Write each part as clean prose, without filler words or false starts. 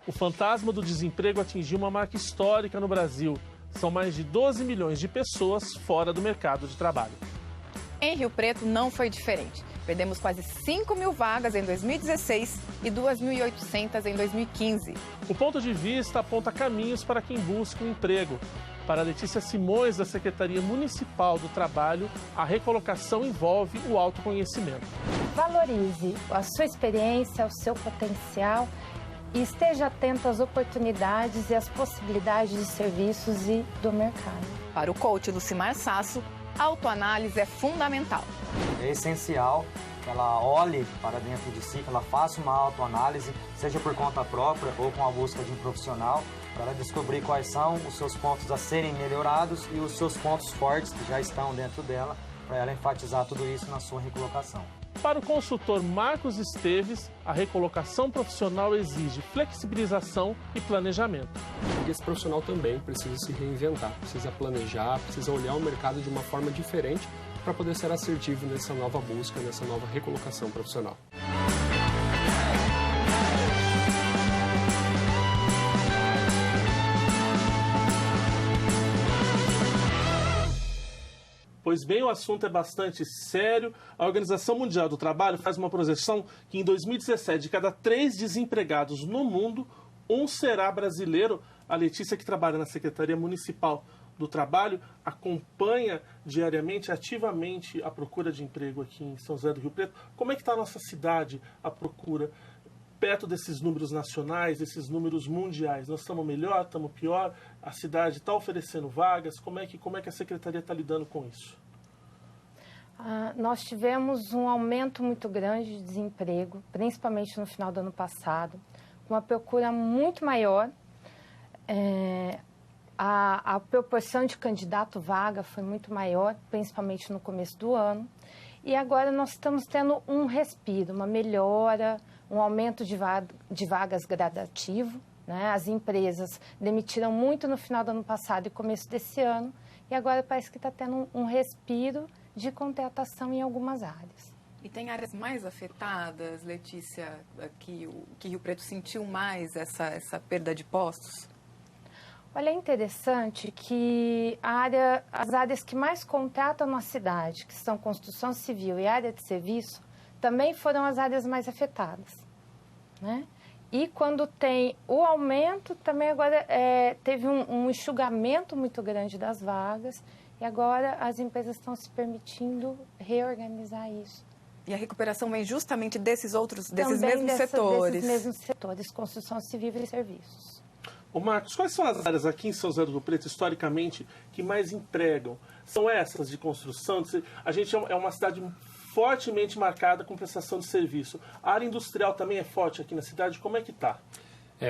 O fantasma do desemprego atingiu uma marca histórica no Brasil. São mais de 12 milhões de pessoas fora do mercado de trabalho. Em Rio Preto não foi diferente. Perdemos quase 5 mil vagas em 2016 e 2.800 em 2015. O ponto de vista aponta caminhos para quem busca um emprego. Para Letícia Simões, da Secretaria Municipal do Trabalho, a recolocação envolve o autoconhecimento. Valorize a sua experiência, o seu potencial e esteja atento às oportunidades e às possibilidades de serviços e do mercado. Para o coach Lucimar Sasso, a autoanálise é fundamental. É essencial que ela olhe para dentro de si, que ela faça uma autoanálise, seja por conta própria ou com a busca de um profissional, para ela descobrir quais são os seus pontos a serem melhorados e os seus pontos fortes que já estão dentro dela, para ela enfatizar tudo isso na sua recolocação. Para o consultor Marcos Esteves, a recolocação profissional exige flexibilização e planejamento. E esse profissional também precisa se reinventar, precisa planejar, precisa olhar o mercado de uma forma diferente para poder ser assertivo nessa nova busca, nessa nova recolocação profissional. Pois bem, o assunto é bastante sério. A Organização Mundial do Trabalho faz uma projeção que em 2017, de cada 3 desempregados no mundo, 1 será brasileiro. A Letícia, que trabalha na Secretaria Municipal do Trabalho, acompanha diariamente, ativamente, a procura de emprego aqui em São José do Rio Preto. Como é que está a nossa cidade, a procura, perto desses números nacionais, desses números mundiais? Nós estamos melhor, estamos pior? A cidade está oferecendo vagas? Como é que a Secretaria está lidando com isso? Nós tivemos um aumento muito grande de desemprego, principalmente no final do ano passado, com uma procura muito maior. A proporção de candidato vaga foi muito maior, principalmente no começo do ano. E agora nós estamos tendo um respiro, uma melhora, um aumento de vagas gradativo, né? As empresas demitiram muito no final do ano passado e começo desse ano, e agora parece que está tendo um respiro de contratação em algumas áreas. E tem áreas mais afetadas, Letícia, que Rio Preto sentiu mais essa perda de postos? Olha, é interessante que as áreas que mais contratam na cidade, que são construção civil e área de serviço, também foram as áreas mais afetadas, né? E quando tem o aumento, também agora teve um enxugamento muito grande das vagas, e agora as empresas estão se permitindo reorganizar isso. E a recuperação vem justamente desses mesmos setores? Desses mesmos setores, construção civil e serviços. Ô Marcos, quais são as áreas aqui em São José do Rio Preto, historicamente, que mais empregam? São essas de construção? A gente é uma cidade fortemente marcada com prestação de serviço. A área industrial também é forte aqui na cidade? Como é que está?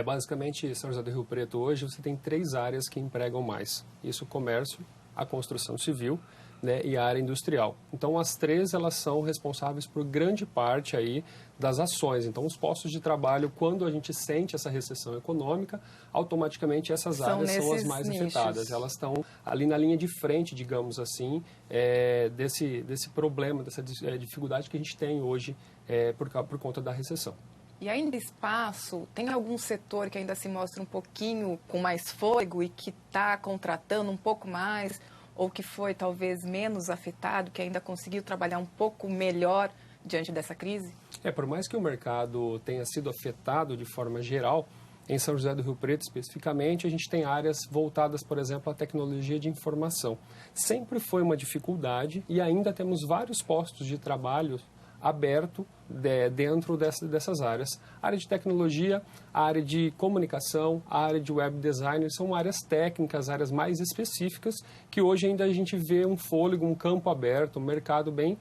Basicamente, São José do Rio Preto hoje você tem 3 áreas que empregam mais. Isso, o comércio, a construção civil, né, e a área industrial. Então, as 3, elas são responsáveis por grande parte aí das ações. Então, os postos de trabalho, quando a gente sente essa recessão econômica, automaticamente essas áreas são as mais afetadas. Elas estão ali na linha de frente, digamos assim, desse problema, dessa dificuldade que a gente tem hoje por conta da recessão. E ainda espaço, tem algum setor que ainda se mostra um pouquinho com mais fôlego e que está contratando um pouco mais, ou que foi talvez menos afetado, que ainda conseguiu trabalhar um pouco melhor diante dessa crise? Por mais que o mercado tenha sido afetado de forma geral, em São José do Rio Preto especificamente, a gente tem áreas voltadas, por exemplo, à tecnologia de informação. Sempre foi uma dificuldade e ainda temos vários postos de trabalho aberto dentro dessas áreas. A área de tecnologia, a área de comunicação, a área de web design são áreas técnicas, áreas mais específicas, que hoje ainda a gente vê um fôlego, um campo aberto, um mercado bem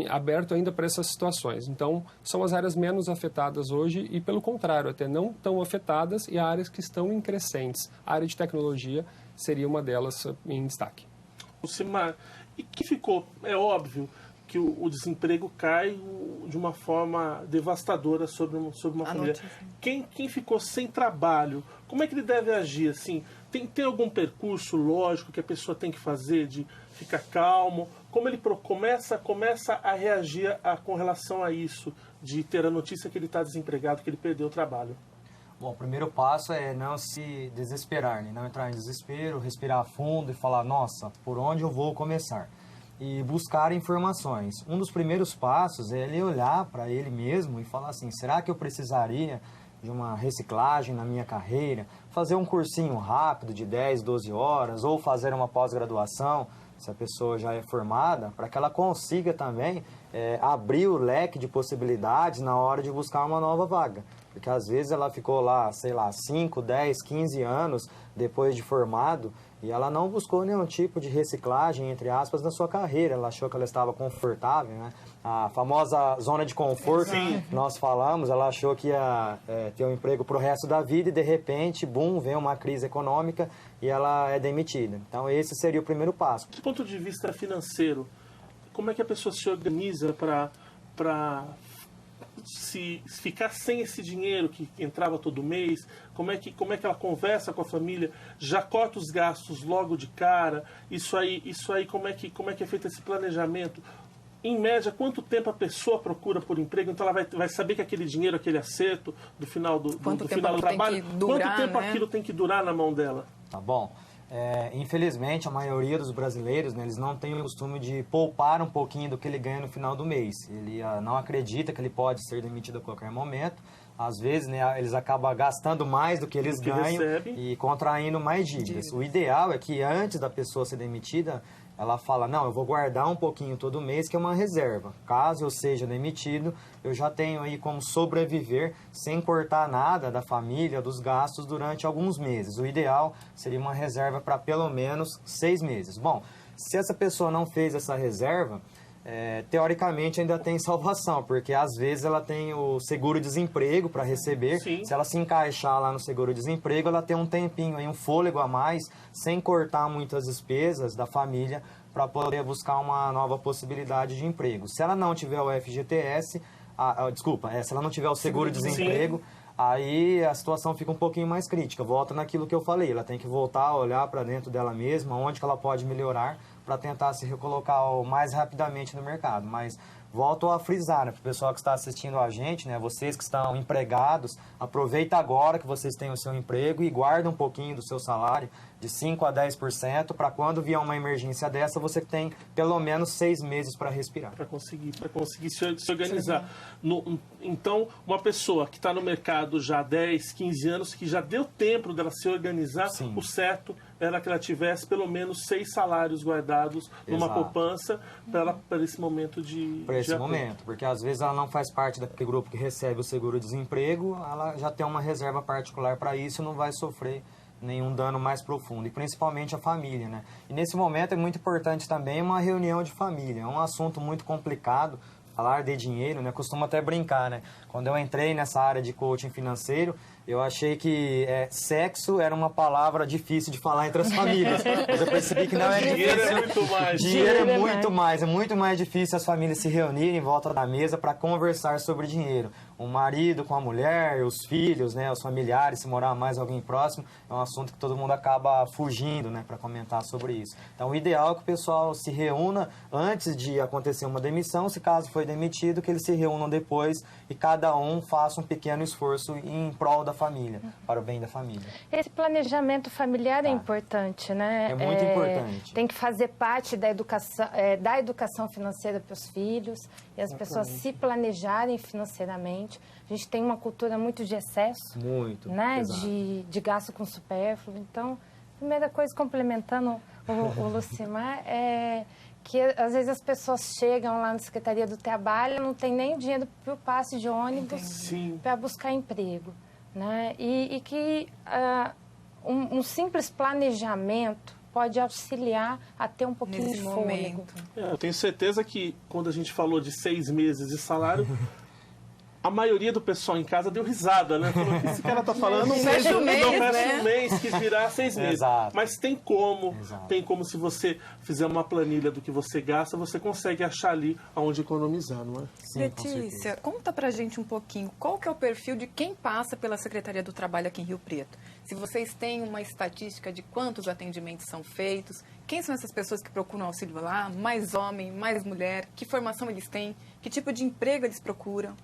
aberto ainda para essas situações. Então, são as áreas menos afetadas hoje e, pelo contrário, até não tão afetadas, e áreas que estão em crescentes. A área de tecnologia seria uma delas em destaque. Lucimar, e que ficou, é óbvio, que o desemprego cai de uma forma devastadora sobre uma família. Quem ficou sem trabalho, como é que ele deve agir? Assim, tem algum percurso lógico que a pessoa tem que fazer de ficar calmo? Como ele começa a reagir com relação a isso, de ter a notícia que ele está desempregado, que ele perdeu o trabalho? Bom, o primeiro passo é não se desesperar, né? Não entrar em desespero, respirar fundo e falar, nossa, por onde eu vou começar? E buscar informações. Um dos primeiros passos é ele olhar para ele mesmo e falar assim, será que eu precisaria de uma reciclagem na minha carreira? Fazer um cursinho rápido de 10, 12 horas ou fazer uma pós-graduação, se a pessoa já é formada, para que ela consiga também abrir o leque de possibilidades na hora de buscar uma nova vaga. Porque às vezes ela ficou lá, sei lá, 5, 10, 15 anos depois de formado e ela não buscou nenhum tipo de reciclagem, entre aspas, na sua carreira. Ela achou que ela estava confortável, né? A famosa zona de conforto que nós falamos, ela achou que ia ter um emprego para o resto da vida e de repente, bum, vem uma crise econômica e ela é demitida. Então esse seria o primeiro passo. Do ponto de vista financeiro, como é que a pessoa se organiza para se ficar sem esse dinheiro que entrava todo mês? Como é que ela conversa com a família? Já corta os gastos logo de cara? Isso aí como é que é feito esse planejamento? Em média, quanto tempo a pessoa procura por emprego? Então ela vai saber que aquele dinheiro, aquele acerto do final do final do trabalho, quanto tempo aquilo tem que durar na mão dela? Tá bom. Infelizmente, a maioria dos brasileiros, né, eles não têm o costume de poupar um pouquinho do que ele ganha no final do mês. Ele não acredita que ele pode ser demitido a qualquer momento. Às vezes, né, eles acabam gastando mais do que eles ganham e contraindo mais dívidas. O ideal é que antes da pessoa ser demitida, ela fala, não, eu vou guardar um pouquinho todo mês, que é uma reserva. Caso eu seja demitido, eu já tenho aí como sobreviver sem cortar nada da família, dos gastos durante alguns meses. O ideal seria uma reserva para pelo menos 6 meses. Bom, se essa pessoa não fez essa reserva, teoricamente ainda tem salvação, porque às vezes ela tem o seguro-desemprego para receber. Sim. Se ela se encaixar lá no seguro-desemprego, ela tem um tempinho, aí, um fôlego a mais, sem cortar muitas despesas da família, para poder buscar uma nova possibilidade de emprego. Se ela não tiver o FGTS, se ela não tiver o seguro-desemprego, aí a situação fica um pouquinho mais crítica. Volta naquilo que eu falei, ela tem que voltar a olhar para dentro dela mesma, onde que ela pode melhorar, para tentar se recolocar o mais rapidamente no mercado. Mas volto a frisar, né, para o pessoal que está assistindo a gente, né, vocês que estão empregados, aproveita agora que vocês têm o seu emprego e guarda um pouquinho do seu salário, de 5% a 10%, para quando vier uma emergência dessa, você tem pelo menos 6 meses para respirar. Para conseguir se organizar. Então, uma pessoa que está no mercado já há 10, 15 anos, que já deu tempo dela se organizar, Sim. O certo era que ela tivesse pelo menos 6 salários guardados numa poupança para esse momento Para esse momento, porque às vezes ela não faz parte daquele grupo que recebe o seguro-desemprego, ela já tem uma reserva particular para isso e não vai sofrer nenhum dano mais profundo, e principalmente a família, né? E nesse momento é muito importante também uma reunião de família, é um assunto muito complicado, falar de dinheiro, né? Costumo até brincar, né? Quando eu entrei nessa área de coaching financeiro, eu achei que sexo era uma palavra difícil de falar entre as famílias. Mas eu percebi que não é difícil. Dinheiro é muito mais. Dinheiro é muito mais. É muito mais difícil as famílias se reunirem em volta da mesa para conversar sobre dinheiro. O marido com a mulher, os filhos, né, os familiares, se morar mais alguém próximo, é um assunto que todo mundo acaba fugindo, né, para comentar sobre isso. Então, o ideal é que o pessoal se reúna antes de acontecer uma demissão, se caso foi demitido, que eles se reúnam depois e cada um faça um pequeno esforço em prol da família, para o bem da família. Esse planejamento familiar é importante, né? É muito importante. Tem que fazer parte da educação financeira para os filhos e as pessoas se planejarem financeiramente. A gente tem uma cultura muito de excesso, né? De gasto com supérfluo. Então, a primeira coisa, complementando o Lucimar, é que às vezes as pessoas chegam lá na Secretaria do Trabalho, não tem nem dinheiro para o passe de ônibus para buscar emprego, né? E que um simples planejamento pode auxiliar a ter um pouquinho de fôlego. Eu tenho certeza que quando a gente falou de 6 meses de salário, a maioria do pessoal em casa deu risada, né? Falou que esse cara tá falando não fecha o mês, que virar 6 meses. Exato. Mas tem como se você fizer uma planilha do que você gasta, você consegue achar ali aonde economizar, não é? Sim, Letícia, conta pra gente um pouquinho, qual que é o perfil de quem passa pela Secretaria do Trabalho aqui em Rio Preto? Se vocês têm uma estatística de quantos atendimentos são feitos, quem são essas pessoas que procuram auxílio lá? Mais homem, mais mulher? Que formação eles têm? Que tipo de emprego eles procuram?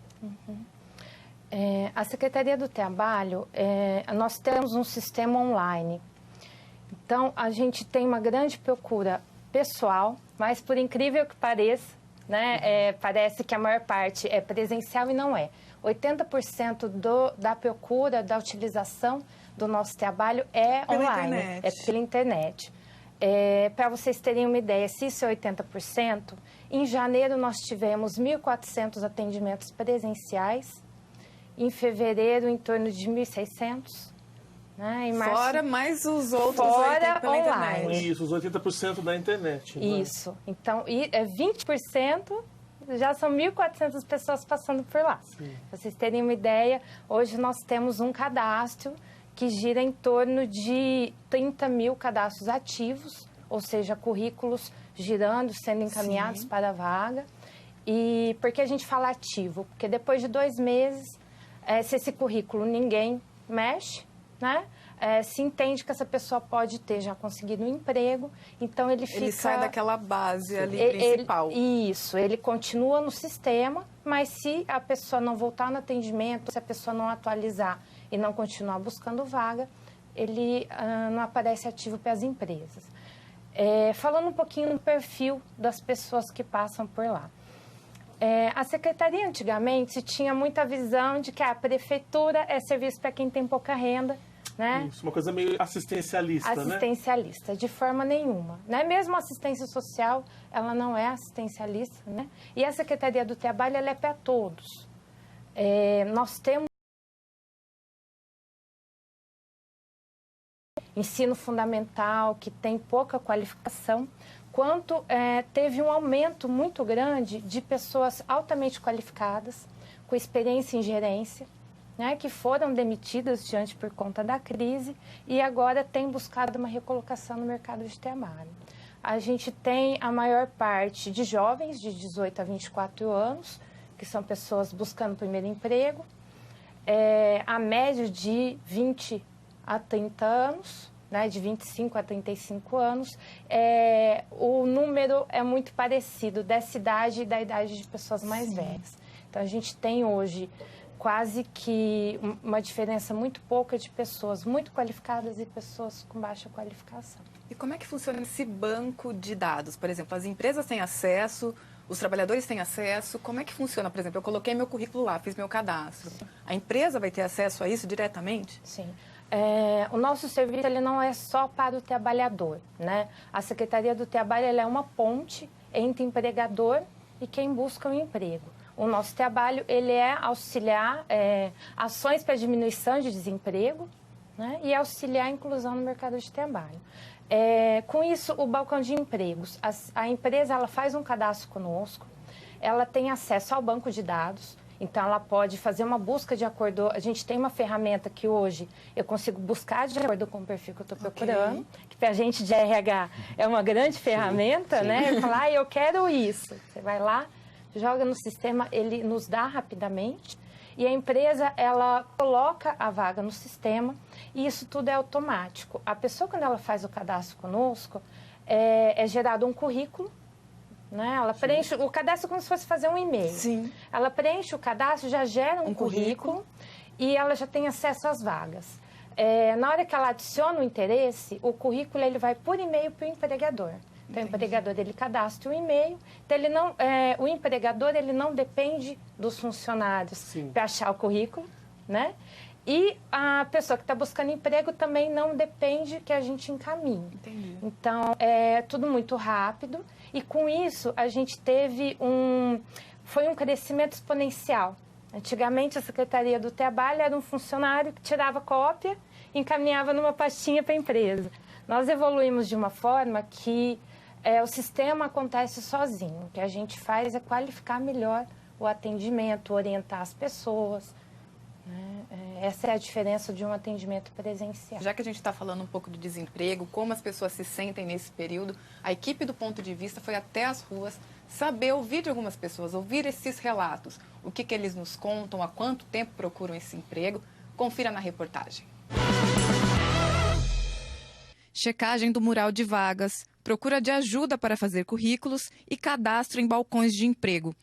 A Secretaria do Trabalho, nós temos um sistema online. Então, a gente tem uma grande procura pessoal, mas por incrível que pareça, né, parece que a maior parte é presencial e não é. 80% da procura, da utilização do nosso trabalho é pela online, internet. é pela internet. Para vocês terem uma ideia, se isso é 80%, em janeiro nós tivemos 1.400 atendimentos presenciais, em fevereiro em torno de 1.600, né? Em março, Fora mais os outros fora pela online. internet. Isso, os 80% da internet. Né? Isso. Então, 20% já são 1.400 pessoas passando por lá. Pra vocês terem uma ideia, hoje nós temos um cadastro que gira em torno de 30 mil cadastros ativos, ou seja, currículos girando, sendo encaminhados para a vaga. E por que a gente fala ativo? Porque depois de 2 meses, se esse currículo ninguém mexe, né? Se entende que essa pessoa pode ter já conseguido um emprego, então ele fica... Ele sai daquela base ali principal. Isso, ele continua no sistema, mas se a pessoa não voltar no atendimento, se a pessoa não atualizar e não continuar buscando vaga, ele não aparece ativo para as empresas. Falando um pouquinho do perfil das pessoas que passam por lá. A secretaria antigamente se tinha muita visão de que a prefeitura é serviço para quem tem pouca renda, né? Isso, uma coisa meio assistencialista, né? Assistencialista, de forma nenhuma. Né? Mesmo a assistência social, ela não é assistencialista, né? E a Secretaria do Trabalho, ela é para todos. Nós temos ensino fundamental, que tem pouca qualificação, quanto teve um aumento muito grande de pessoas altamente qualificadas, com experiência em gerência, né, que foram demitidas diante por conta da crise e agora têm buscado uma recolocação no mercado de trabalho. A gente tem a maior parte de jovens de 18 a 24 anos, que são pessoas buscando primeiro emprego, a média de 20 a 30 anos, né, de 25 a 35 anos, o número é muito parecido dessa idade e da idade de pessoas mais velhas. Então, a gente tem hoje quase que uma diferença muito pouca de pessoas muito qualificadas e pessoas com baixa qualificação. E como é que funciona esse banco de dados? Por exemplo, as empresas têm acesso, os trabalhadores têm acesso. Como é que funciona? Por exemplo, eu coloquei meu currículo lá, fiz meu cadastro. A empresa vai ter acesso a isso diretamente? Sim. O nosso serviço ele não é só para o trabalhador, né? A Secretaria do Trabalho ela é uma ponte entre empregador e quem busca um emprego. O nosso trabalho ele é auxiliar ações para diminuição de desemprego, né? E auxiliar a inclusão no mercado de trabalho. Com isso, o balcão de empregos, a empresa ela faz um cadastro conosco, ela tem acesso ao banco de dados, então ela pode fazer uma busca de acordo... A gente tem uma ferramenta que hoje eu consigo buscar de acordo com o perfil que eu estou procurando, que para a gente de RH é uma grande ferramenta, né? Falar, eu quero isso. Você vai lá, joga no sistema, ele nos dá rapidamente e a empresa, ela coloca a vaga no sistema e isso tudo é automático. A pessoa, quando ela faz o cadastro conosco, é gerado um currículo, né? Ela preenche o cadastro como se fosse fazer um e-mail. Sim. Ela preenche o cadastro, já gera um currículo e ela já tem acesso às vagas. Na hora que ela adiciona o interesse, o currículo ele vai por e-mail para o empregador. Então, o empregador, ele cadastra o e-mail. Então, o empregador, ele não depende dos funcionários para achar o currículo, né? E a pessoa que está buscando emprego também não depende que a gente encaminhe. Entendi. Então, é tudo muito rápido. E, com isso, a gente teve foi um crescimento exponencial. Antigamente, a Secretaria do Trabalho era um funcionário que tirava cópia e encaminhava numa pastinha para a empresa. Nós evoluímos de uma forma que o sistema acontece sozinho. O que a gente faz é qualificar melhor o atendimento, orientar as pessoas. Essa é a diferença de um atendimento presencial. Já que a gente está falando um pouco de desemprego, como as pessoas se sentem nesse período, a equipe do Ponto de Vista foi até as ruas saber, ouvir de algumas pessoas, ouvir esses relatos. O que eles nos contam, há quanto tempo procuram esse emprego. Confira na reportagem. Checagem do mural de vagas, procura de ajuda para fazer currículos e cadastro em balcões de emprego.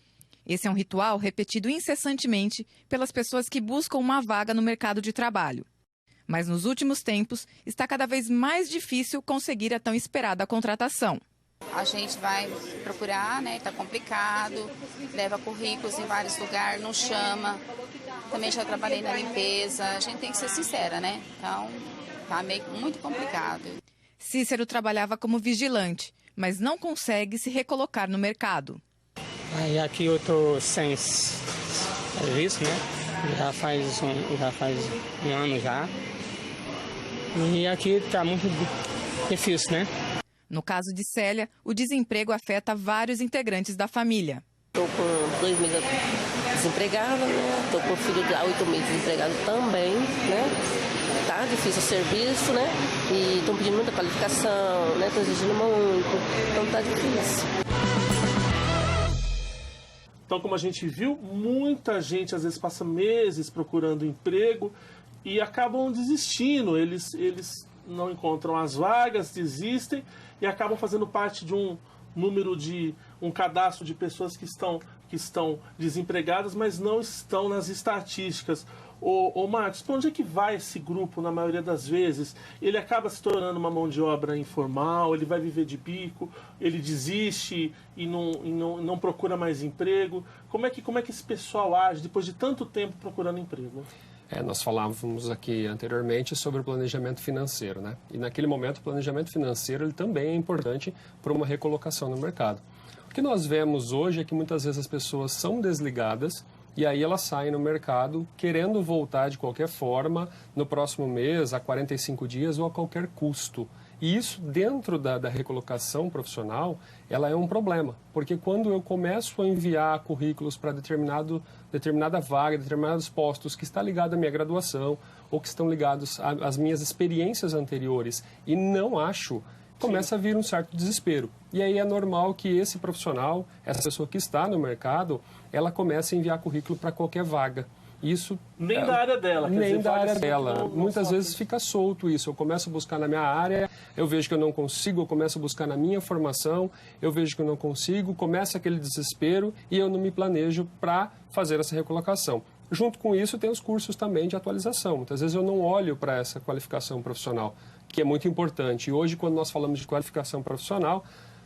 Esse é um ritual repetido incessantemente pelas pessoas que buscam uma vaga no mercado de trabalho. Mas nos últimos tempos, está cada vez mais difícil conseguir a tão esperada contratação. A gente vai procurar, né? Está complicado, leva currículos em vários lugares, não chama. Também já trabalhei na limpeza, a gente tem que ser sincera, né? Então, está muito complicado. Cícero trabalhava como vigilante, mas não consegue se recolocar no mercado. Aí aqui eu estou sem serviço, né? Já faz um ano já. E aqui está muito difícil, né? No caso de Célia, o desemprego afeta vários integrantes da família. Estou com 2 meses desempregada, né? Estou com o filho de 8 meses desempregado também, né? Tá difícil o serviço, né? E estão pedindo muita qualificação, né? Estão exigindo muito, então tá difícil. Então, como a gente viu, muita gente às vezes passa meses procurando emprego e acabam desistindo. Eles não encontram as vagas, desistem e acabam fazendo parte de um um cadastro de pessoas que estão desempregadas, mas não estão nas estatísticas. Ô Marcos, para onde é que vai esse grupo na maioria das vezes? Ele acaba se tornando uma mão de obra informal, ele vai viver de bico, ele desiste e não procura mais emprego. Como é que esse pessoal age depois de tanto tempo procurando emprego? Nós falávamos aqui anteriormente sobre o planejamento financeiro, né? E naquele momento o planejamento financeiro ele também é importante para uma recolocação no mercado. O que nós vemos hoje é que muitas vezes as pessoas são desligadas e aí elas saem no mercado querendo voltar de qualquer forma no próximo mês, a 45 dias ou a qualquer custo. E isso dentro da recolocação profissional, ela é um problema, porque quando eu começo a enviar currículos para determinada vaga, determinados postos que está ligado à minha graduação ou que estão ligados às minhas experiências anteriores e não acho, começa a vir um certo desespero. E aí é normal que esse profissional, essa pessoa que está no mercado, ela comece a enviar currículo para qualquer vaga. Isso nem da área dela. Nem da área dela. Muitas vezes fica solto isso. Eu começo a buscar na minha área, eu vejo que eu não consigo, eu começo a buscar na minha formação, eu vejo que eu não consigo, começa aquele desespero e eu não me planejo para fazer essa recolocação. Junto com isso, tem os cursos também de atualização. Muitas vezes eu não olho para essa qualificação profissional, que é muito importante. E hoje, quando nós falamos de qualificação profissional,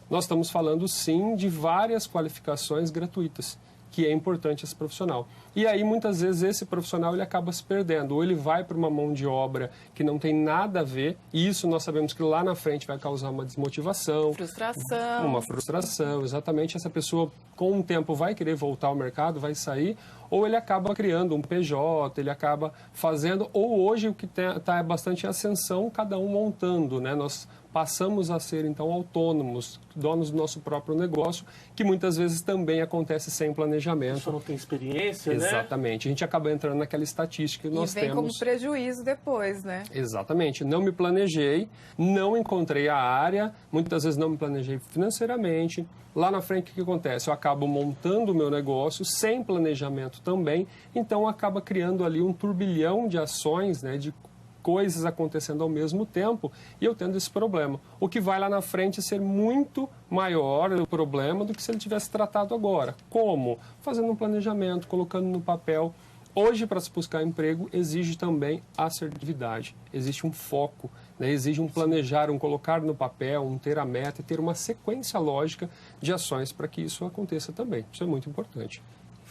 nós estamos falando, sim, de várias qualificações gratuitas, que é importante esse profissional. E aí, muitas vezes, esse profissional ele acaba se perdendo, ou ele vai para uma mão de obra que não tem nada a ver, e isso nós sabemos que lá na frente vai causar uma desmotivação. Frustração. Uma frustração, exatamente. Essa pessoa, com o tempo, vai querer voltar ao mercado, vai sair, ou ele acaba criando um PJ, ele acaba fazendo, ou hoje o que está é bastante ascensão, cada um montando, né? Nós passamos a ser, então, autônomos, donos do nosso próprio negócio, que muitas vezes também acontece sem planejamento. Isso não tem experiência, né? Exatamente. A gente acaba entrando naquela estatística que nós temos. E vem como prejuízo depois, né? Exatamente. Não me planejei, não encontrei a área, muitas vezes não me planejei financeiramente. Lá na frente, o que acontece? Eu acabo montando o meu negócio sem planejamento também, então acaba criando ali um turbilhão de ações, né, de coisas acontecendo ao mesmo tempo e eu tendo esse problema. O que vai lá na frente ser muito maior o problema do que se ele tivesse tratado agora. Como? Fazendo um planejamento, colocando no papel. Hoje, para se buscar emprego, exige também assertividade, existe um foco, né? Exige um planejar, um colocar no papel, um ter a meta e ter uma sequência lógica de ações para que isso aconteça também. Isso é muito importante.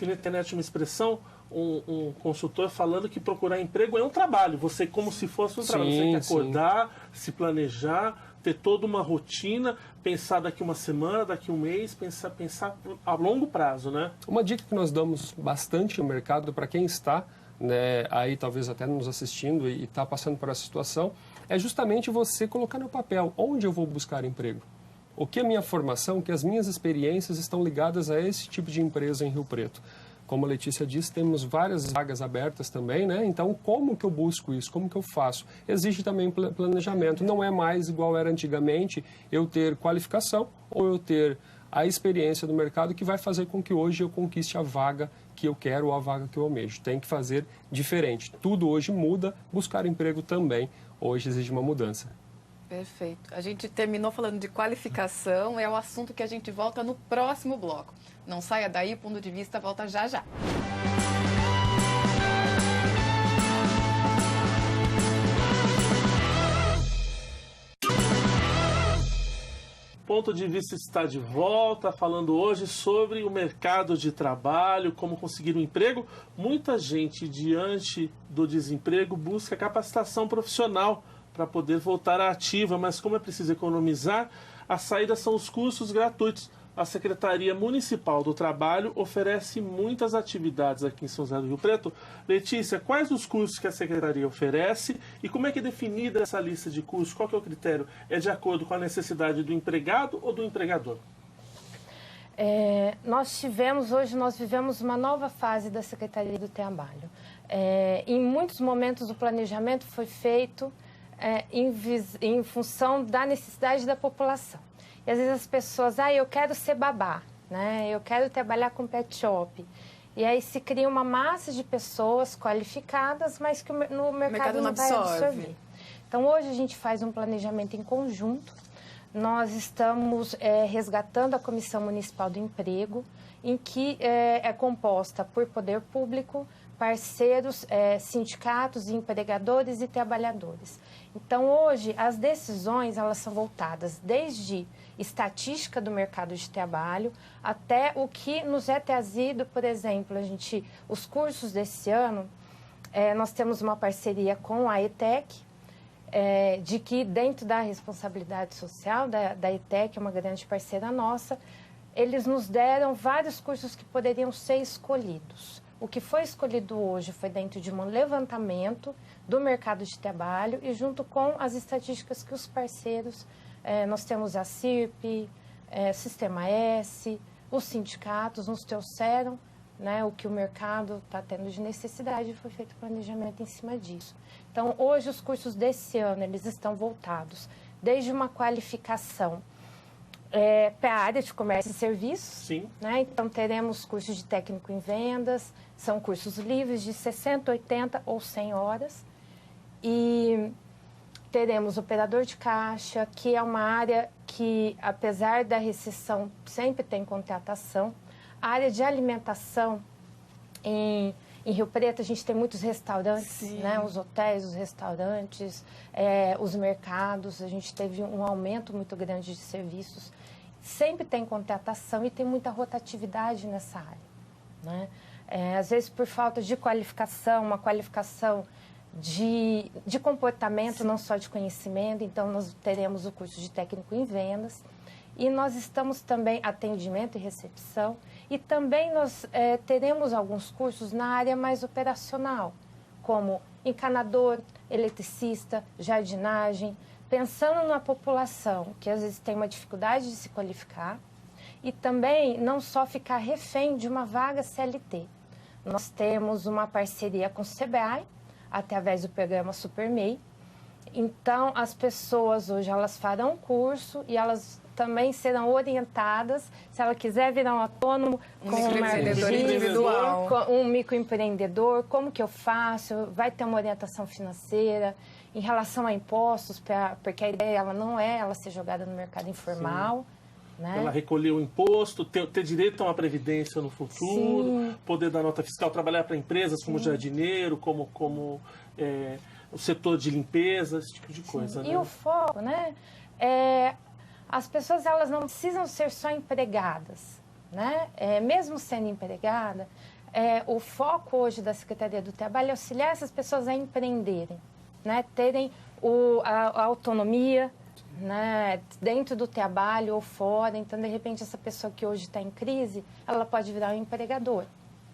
Na internet uma expressão, um consultor falando que procurar emprego é um trabalho. Você como se fosse um trabalho. Você tem que acordar, se planejar, ter toda uma rotina, pensar daqui uma semana, daqui um mês, pensar a longo prazo, né? Uma dica que nós damos bastante no mercado para quem está, né, aí talvez até nos assistindo e está passando por essa situação, é justamente você colocar no papel onde eu vou buscar emprego. O que a minha formação, que as minhas experiências estão ligadas a esse tipo de empresa em Rio Preto. Como a Letícia disse, temos várias vagas abertas também, né? Então, como que eu busco isso? Como que eu faço? Exige também planejamento. Não é mais igual era antigamente eu ter qualificação ou eu ter a experiência do mercado que vai fazer com que hoje eu conquiste a vaga que eu quero ou a vaga que eu almejo. Tem que fazer diferente. Tudo hoje muda, buscar emprego também hoje exige uma mudança. Perfeito. A gente terminou falando de qualificação, é o assunto que a gente volta no próximo bloco. Não saia daí, o Ponto de Vista volta já já. Ponto de Vista está de volta, falando hoje sobre o mercado de trabalho, como conseguir um emprego. Muita gente, diante do desemprego, busca capacitação profissional para poder voltar à ativa, mas como é preciso economizar, a saída são os cursos gratuitos. A Secretaria Municipal do Trabalho oferece muitas atividades aqui em São José do Rio Preto. Letícia, quais os cursos que a Secretaria oferece e como é que é definida essa lista de cursos? Qual que é o critério? É de acordo com a necessidade do empregado ou do empregador? Hoje nós vivemos uma nova fase da Secretaria do Trabalho. Em muitos momentos o planejamento foi feito em função da necessidade da população. E às vezes as pessoas, eu quero ser babá, né? Eu quero trabalhar com pet shop. E aí se cria uma massa de pessoas qualificadas, mas que no mercado não vai absorver. Então hoje a gente faz um planejamento em conjunto. Nós estamos resgatando a Comissão Municipal do Emprego, em que é composta por poder público, parceiros, sindicatos, empregadores e trabalhadores. Então, hoje, as decisões elas são voltadas desde estatística do mercado de trabalho até o que nos é trazido, por exemplo, os cursos desse ano, nós temos uma parceria com a ETEC, de que dentro da responsabilidade social da ETEC, uma grande parceira nossa, eles nos deram vários cursos que poderiam ser escolhidos. O que foi escolhido hoje foi dentro de um levantamento do mercado de trabalho e junto com as estatísticas que os parceiros, nós temos a CIRP, Sistema S, os sindicatos nos trouxeram, né, o que o mercado está tendo de necessidade e foi feito planejamento em cima disso. Então, hoje os cursos desse ano, eles estão voltados desde uma qualificação para a área de comércio e serviços. Sim. Né? Então, teremos cursos de técnico em vendas, são cursos livres de 60, 80 ou 100 horas. E teremos operador de caixa, que é uma área que, apesar da recessão, sempre tem contratação. A área de alimentação, em Rio Preto, a gente tem muitos restaurantes, né? Os hotéis, os restaurantes, os mercados. A gente teve um aumento muito grande de serviços. Sempre tem contratação e tem muita rotatividade nessa área, né? Às vezes, por falta de qualificação, uma qualificação de comportamento, não só de conhecimento. Então, nós teremos o curso de técnico em vendas. E nós estamos também atendimento e recepção. E também nós teremos alguns cursos na área mais operacional, como encanador, eletricista, jardinagem, pensando na população que às vezes tem uma dificuldade de se qualificar e também não só ficar refém de uma vaga CLT. Nós temos uma parceria com o SEBRAE, através do programa SuperMEI. Então, as pessoas hoje, elas farão curso e elas também serão orientadas, se ela quiser virar um autônomo, com um microempreendedor, como que eu faço, vai ter uma orientação financeira, em relação a impostos, porque a ideia ela não é ela ser jogada no mercado informal. Né? Ela recolher o imposto, ter direito a uma previdência no futuro, poder dar nota fiscal, trabalhar para empresas como jardineiro, como o setor de limpeza, esse tipo de coisa. Né? E o foco, né? As pessoas elas não precisam ser só empregadas, né? Mesmo sendo empregada, o foco hoje da Secretaria do Trabalho é auxiliar essas pessoas a empreenderem, né? Terem a autonomia, né? Dentro do trabalho ou fora. Então, de repente, essa pessoa que hoje está em crise, ela pode virar um empregador.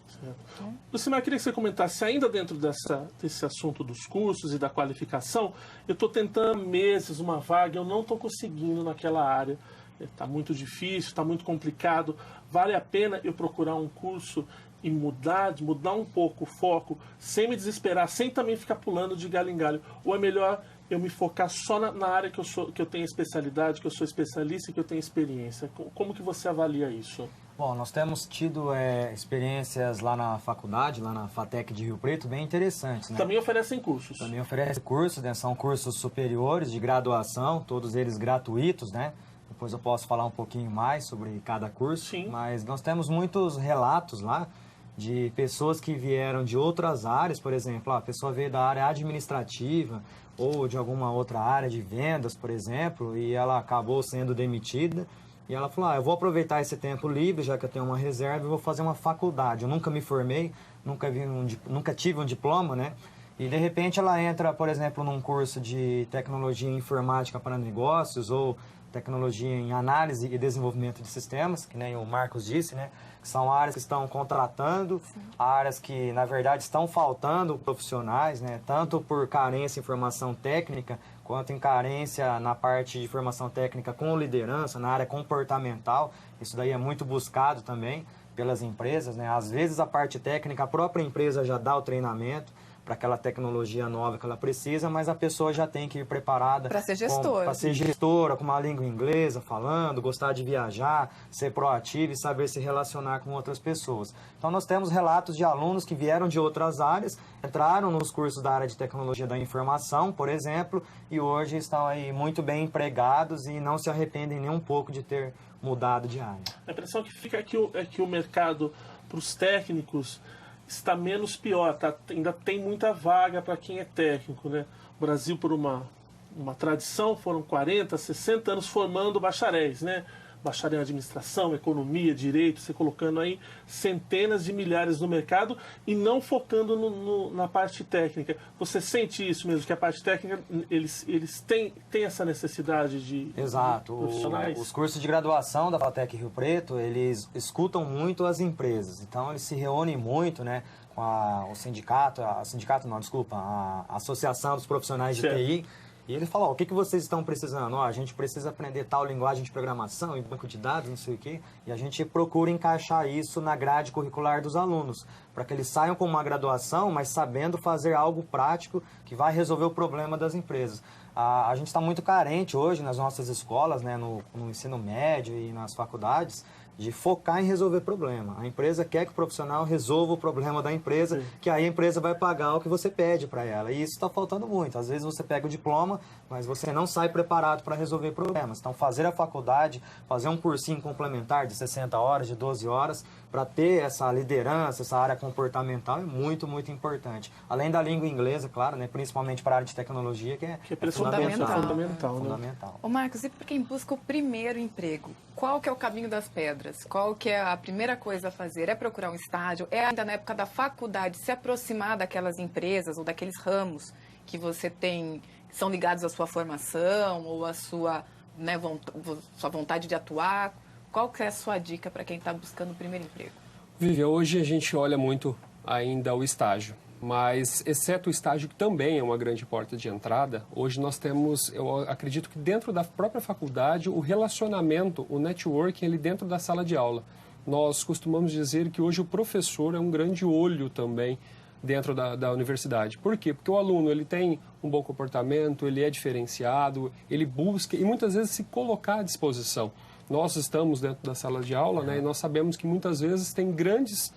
Certo. Lucimar, eu queria que você comentasse, ainda dentro desse assunto dos cursos e da qualificação, eu estou tentando há meses uma vaga, eu não estou conseguindo naquela área, está muito difícil, está muito complicado, vale a pena eu procurar um curso e mudar um pouco o foco, sem me desesperar, sem também ficar pulando de galho em galho, ou é melhor eu me focar só na área que eu tenho especialidade, que eu sou especialista e que eu tenho experiência? Como que você avalia isso? Bom, nós temos tido experiências lá na faculdade, lá na FATEC de Rio Preto, bem interessantes, né? Também oferecem cursos. Também oferece cursos, né? São cursos superiores de graduação, todos eles gratuitos, né? Depois eu posso falar um pouquinho mais sobre cada curso. Sim. Mas nós temos muitos relatos lá de pessoas que vieram de outras áreas, por exemplo, a pessoa veio da área administrativa ou de alguma outra área de vendas, por exemplo, e ela acabou sendo demitida. E ela falou, eu vou aproveitar esse tempo livre, já que eu tenho uma reserva, e vou fazer uma faculdade. Eu nunca me formei, nunca tive um diploma, né? E, de repente, ela entra, por exemplo, num curso de tecnologia em informática para negócios ou tecnologia em análise e desenvolvimento de sistemas, que nem o Marcos disse, né? Que são áreas que estão contratando, áreas que, na verdade, estão faltando profissionais, né? Tanto por carência em formação técnica, quanto em carência na parte de formação técnica com liderança, na área comportamental. Isso daí é muito buscado também pelas empresas, né? Às vezes a parte técnica, a própria empresa já dá o treinamento para aquela tecnologia nova que ela precisa, mas a pessoa já tem que ir preparada para ser gestora. Para ser gestora, com uma língua inglesa, falando, gostar de viajar, ser proativa e saber se relacionar com outras pessoas. Então nós temos relatos de alunos que vieram de outras áreas, entraram nos cursos da área de tecnologia da informação, por exemplo, e hoje estão aí muito bem empregados e não se arrependem nem um pouco de ter mudado de área. A impressão que fica é que o mercado para os técnicos está menos pior, tá? Ainda tem muita vaga para quem é técnico, né? O Brasil, por uma tradição, foram 40, 60 anos formando bacharéis, né? Bacharel em administração, economia, direito, você colocando aí centenas de milhares no mercado e não focando na parte técnica. Você sente isso mesmo, que a parte técnica, eles têm essa necessidade de Exato. Profissionais? Os cursos de graduação da FATEC Rio Preto, eles escutam muito as empresas. Então, eles se reúnem muito, né, com a Associação dos Profissionais de certo. TI. E ele falou, o que vocês estão precisando? A gente precisa aprender tal linguagem de programação e banco de dados, não sei o quê. E a gente procura encaixar isso na grade curricular dos alunos, para que eles saiam com uma graduação, mas sabendo fazer algo prático que vai resolver o problema das empresas. A gente está muito carente hoje nas nossas escolas, né, no ensino médio e nas faculdades, de focar em resolver problema. A empresa quer que o profissional resolva o problema da empresa, sim, que aí a empresa vai pagar o que você pede para ela. E isso está faltando muito. Às vezes você pega o diploma, mas você não sai preparado para resolver problemas. Então, fazer a faculdade, fazer um cursinho complementar de 60 horas, de 12 horas, para ter essa liderança, essa área comportamental, é muito, muito importante. Além da língua inglesa, claro, né, principalmente para a área de tecnologia, que é fundamental. Fundamental. Ô Marcos, e para quem busca o primeiro emprego, qual que é o caminho das pedras? Qual que é a primeira coisa a fazer? É procurar um estágio? É ainda na época da faculdade se aproximar daquelas empresas ou daqueles ramos que você tem, que são ligados à sua formação ou à sua, né, sua vontade de atuar? Qual que é a sua dica para quem está buscando o primeiro emprego? Vivian, hoje a gente olha muito ainda o estágio, mas exceto o estágio, que também é uma grande porta de entrada, hoje nós temos, eu acredito que dentro da própria faculdade, o relacionamento, o networking ali dentro da sala de aula. Nós costumamos dizer que hoje o professor é um grande olho também dentro da universidade. Por quê? Porque o aluno ele tem um bom comportamento, ele é diferenciado, ele busca e muitas vezes se colocar à disposição. Nós estamos dentro da sala de aula, né, e nós sabemos que muitas vezes tem grandes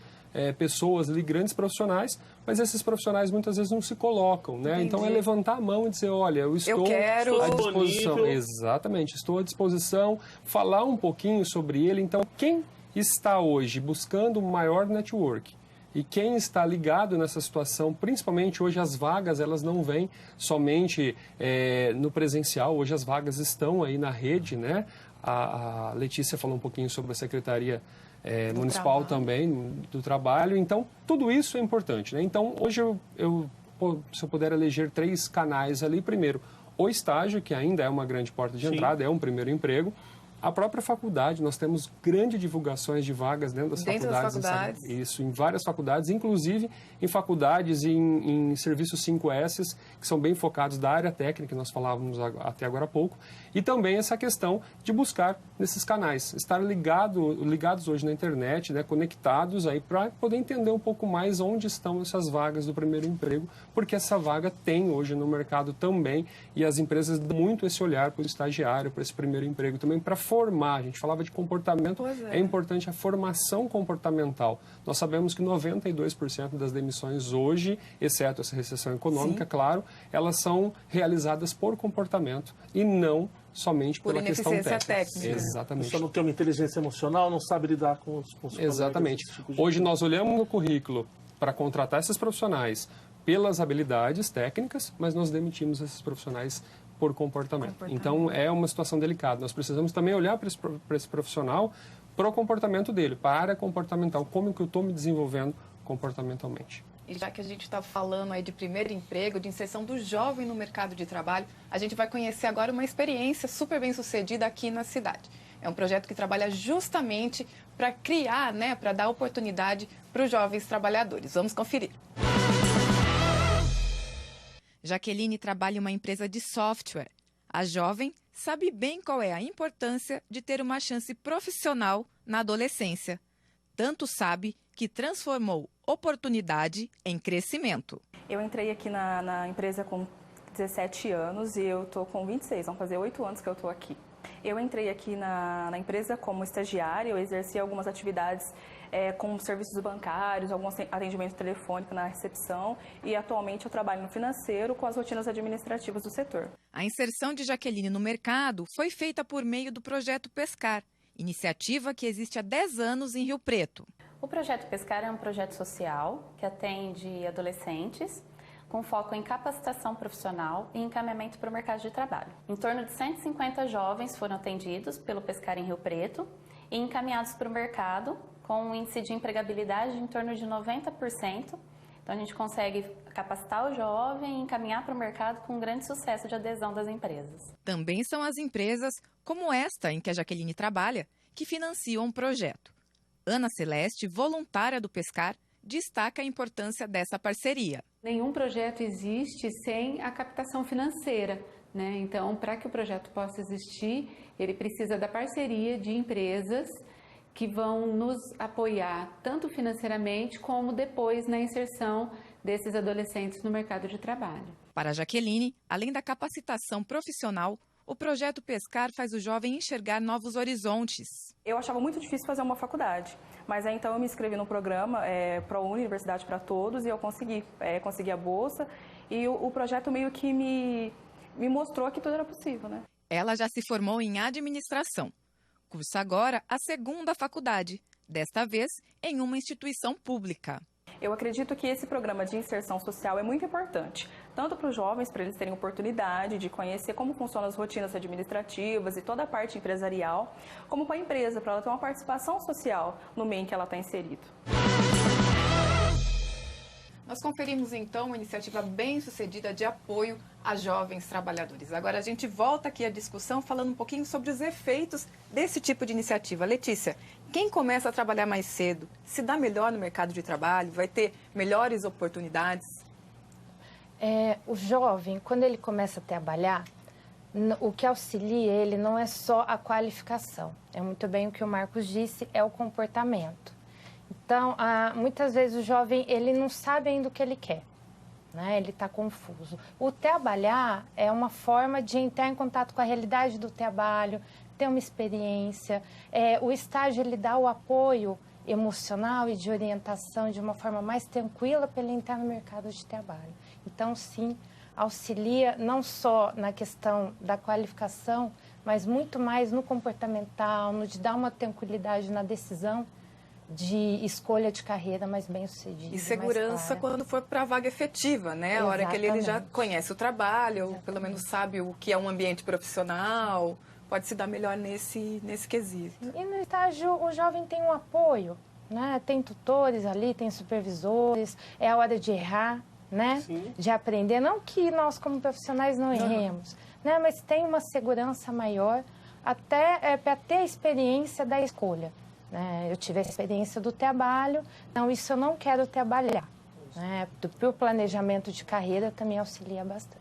pessoas ali, grandes profissionais, mas esses profissionais muitas vezes não se colocam, né? Entendi. Então é levantar a mão e dizer, olha, eu estou à disposição. Exatamente, estou à disposição, falar um pouquinho sobre ele. Então, quem está hoje buscando um maior network e quem está ligado nessa situação, principalmente hoje as vagas, elas não vêm somente no presencial, hoje as vagas estão aí na rede, né? A Letícia falou um pouquinho sobre a Secretaria Municipal também, do Trabalho. Então, tudo isso é importante, né? Então, hoje, se eu puder eleger 3 canais ali, primeiro, o estágio, que ainda é uma grande porta de entrada, é um primeiro emprego. A própria faculdade, nós temos grandes divulgações de vagas dentro das faculdades. Isso, em várias faculdades, inclusive em faculdades em serviços 5S, que são bem focados da área técnica, que nós falávamos até agora há pouco, e também essa questão de buscar nesses canais, estar ligados hoje na internet, né, conectados aí para poder entender um pouco mais onde estão essas vagas do primeiro emprego, porque essa vaga tem hoje no mercado também, e as empresas dão muito esse olhar para o estagiário, para esse primeiro emprego também, para formar. A gente falava de comportamento, é importante a formação comportamental. Nós sabemos que 92% das demissões hoje, exceto essa recessão econômica, claro, elas são realizadas por comportamento e não somente pela questão técnica. Exatamente. A pessoa não tem uma inteligência emocional, não sabe lidar com os Exatamente. Hoje nós olhamos no currículo para contratar esses profissionais pelas habilidades técnicas, mas nós demitimos esses profissionais por comportamento. Então, é uma situação delicada. Nós precisamos também olhar para esse profissional, para o comportamento dele, para a área comportamental, como que eu estou me desenvolvendo comportamentalmente. E já que a gente está falando aí de primeiro emprego, de inserção do jovem no mercado de trabalho, a gente vai conhecer agora uma experiência super bem sucedida aqui na cidade. É um projeto que trabalha justamente para criar, para dar oportunidade para os jovens trabalhadores. Vamos conferir. Jaqueline trabalha em uma empresa de software. A jovem sabe bem qual é a importância de ter uma chance profissional na adolescência. Tanto sabe que transformou oportunidade em crescimento. Eu entrei aqui na empresa com 17 anos e eu estou com 26, vão fazer 8 anos que eu estou aqui. Eu entrei aqui na empresa como estagiária, eu exerci algumas atividades como serviços bancários, algum atendimento telefônico na recepção e atualmente eu trabalho no financeiro com as rotinas administrativas do setor. A inserção de Jaqueline no mercado foi feita por meio do Projeto Pescar, iniciativa que existe há 10 anos em Rio Preto. O Projeto Pescar é um projeto social que atende adolescentes com foco em capacitação profissional e encaminhamento para o mercado de trabalho. Em torno de 150 jovens foram atendidos pelo Pescar em Rio Preto e encaminhados para o mercado com um índice de empregabilidade em torno de 90%. Então a gente consegue capacitar o jovem e encaminhar para o mercado com um grande sucesso de adesão das empresas. Também são as empresas como esta em que a Jaqueline trabalha que financiam o projeto. Ana Celeste, voluntária do Pescar, destaca a importância dessa parceria. Nenhum projeto existe sem a captação financeira, né? Então, para que o projeto possa existir, ele precisa da parceria de empresas que vão nos apoiar tanto financeiramente como depois na inserção desses adolescentes no mercado de trabalho. Para a Jaqueline, além da capacitação profissional, o Projeto Pescar faz o jovem enxergar novos horizontes. Eu achava muito difícil fazer uma faculdade, mas aí então eu me inscrevi no programa ProUni, Universidade para Todos, e eu consegui a bolsa, e o projeto meio que me mostrou que tudo era possível, né? Ela já se formou em administração. Cursa agora a segunda faculdade, desta vez em uma instituição pública. Eu acredito que esse programa de inserção social é muito importante, tanto para os jovens, para eles terem oportunidade de conhecer como funcionam as rotinas administrativas e toda a parte empresarial, como para a empresa, para ela ter uma participação social no meio em que ela está inserida. Nós conferimos, então, uma iniciativa bem sucedida de apoio a jovens trabalhadores. Agora a gente volta aqui à discussão falando um pouquinho sobre os efeitos desse tipo de iniciativa. Letícia, quem começa a trabalhar mais cedo se dá melhor no mercado de trabalho, vai ter melhores oportunidades? O jovem, quando ele começa a trabalhar, o que auxilia ele não é só a qualificação. É muito bem o que o Marcos disse, é o comportamento. Então, muitas vezes o jovem ele não sabe ainda o que ele quer, né? Ele está confuso. O trabalhar é uma forma de entrar em contato com a realidade do trabalho, ter uma experiência. O estágio ele dá o apoio emocional e de orientação de uma forma mais tranquila para ele entrar no mercado de trabalho. Então, sim, auxilia não só na questão da qualificação, mas muito mais no comportamental, no de dar uma tranquilidade na decisão de escolha de carreira mais bem sucedida. E segurança quando for para a vaga efetiva, né? A hora que ele já conhece o trabalho, ou pelo menos sabe o que é um ambiente profissional, pode se dar melhor nesse quesito. E no estágio o jovem tem um apoio, né? Tem tutores ali, tem supervisores, é a hora de errar, né? Sim. De aprender, não que nós como profissionais não erremos, né? Mas tem uma segurança maior até para ter a experiência da escolha. Eu tive a experiência do trabalho, então isso eu não quero trabalhar. Para o planejamento de carreira também auxilia bastante.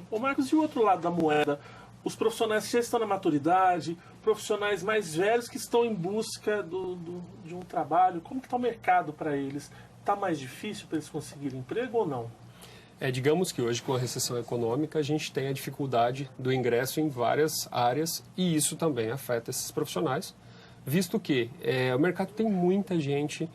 Ô Marcos, e o outro lado da moeda? Os profissionais que já estão na maturidade, profissionais mais velhos que estão em busca de um trabalho, como que está o mercado para eles? Está mais difícil para eles conseguirem emprego ou não? Digamos que hoje, com a recessão econômica, a gente tem a dificuldade do ingresso em várias áreas e isso também afeta esses profissionais, visto que o mercado tem muita gente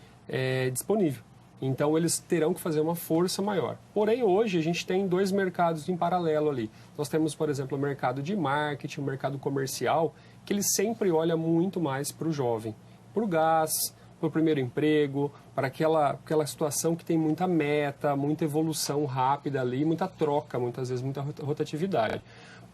disponível. Então, eles terão que fazer uma força maior. Porém, hoje, a gente tem 2 mercados em paralelo ali. Nós temos, por exemplo, o mercado de marketing, o mercado comercial, que ele sempre olha muito mais para o jovem, para o gás, para o primeiro emprego, para aquela situação que tem muita meta, muita evolução rápida ali, muita troca, muitas vezes, muita rotatividade.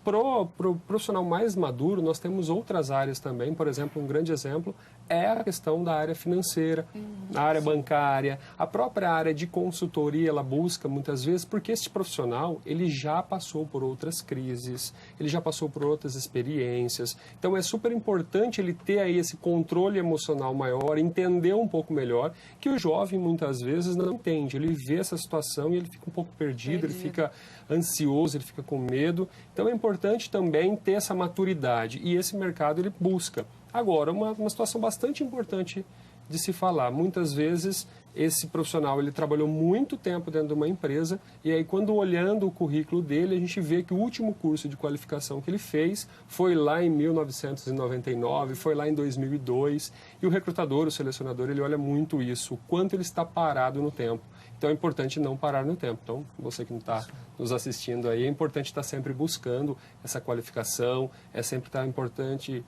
Pro profissional mais maduro, nós temos outras áreas também. Por exemplo, um grande exemplo é a questão da área financeira, a área bancária, a própria área de consultoria, ela busca muitas vezes, porque esse profissional, ele já passou por outras crises, ele já passou por outras experiências. Então, é super importante ele ter aí esse controle emocional maior, entender um pouco melhor, que o jovem, muitas vezes, não entende. Ele vê essa situação e ele fica um pouco perdido. Ele fica ansioso, ele fica com medo. Então, é importante também ter essa maturidade e esse mercado ele busca. Agora, uma situação bastante importante de se falar. Muitas vezes, esse profissional ele trabalhou muito tempo dentro de uma empresa e aí, quando olhando o currículo dele, a gente vê que o último curso de qualificação que ele fez foi lá em 1999, foi lá em 2002 e o recrutador, o selecionador, ele olha muito isso, o quanto ele está parado no tempo. Então, é importante não parar no tempo. Então, você que não está nos assistindo aí, é importante estar sempre buscando essa qualificação, é sempre estar importante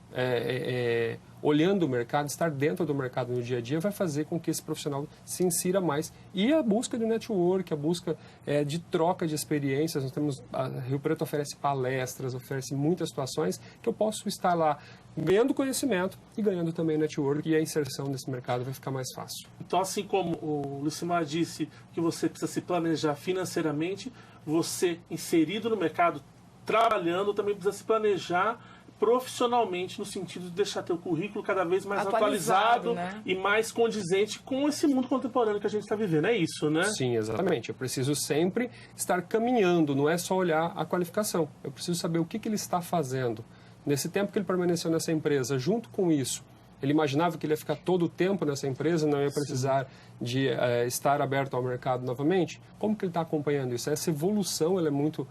olhando o mercado, estar dentro do mercado no dia a dia, vai fazer com que esse profissional se insira mais. E a busca de network, a busca de troca de experiências, nós temos, a Rio Preto oferece palestras, oferece muitas situações que eu posso estar lá ganhando conhecimento e ganhando também network, e a inserção nesse mercado vai ficar mais fácil. Então, assim como o Lucimar disse que você precisa se planejar financeiramente, você inserido no mercado, trabalhando, também precisa se planejar profissionalmente, no sentido de deixar teu currículo cada vez mais atualizado né? E mais condizente com esse mundo contemporâneo que a gente está vivendo. É isso, né? Sim, exatamente. Eu preciso sempre estar caminhando, não é só olhar a qualificação. Eu preciso saber o que ele está fazendo. Nesse tempo que ele permaneceu nessa empresa, junto com isso, ele imaginava que ele ia ficar todo o tempo nessa empresa, não ia precisar de estar aberto ao mercado novamente? Como que ele está acompanhando isso? Essa evolução ela é muito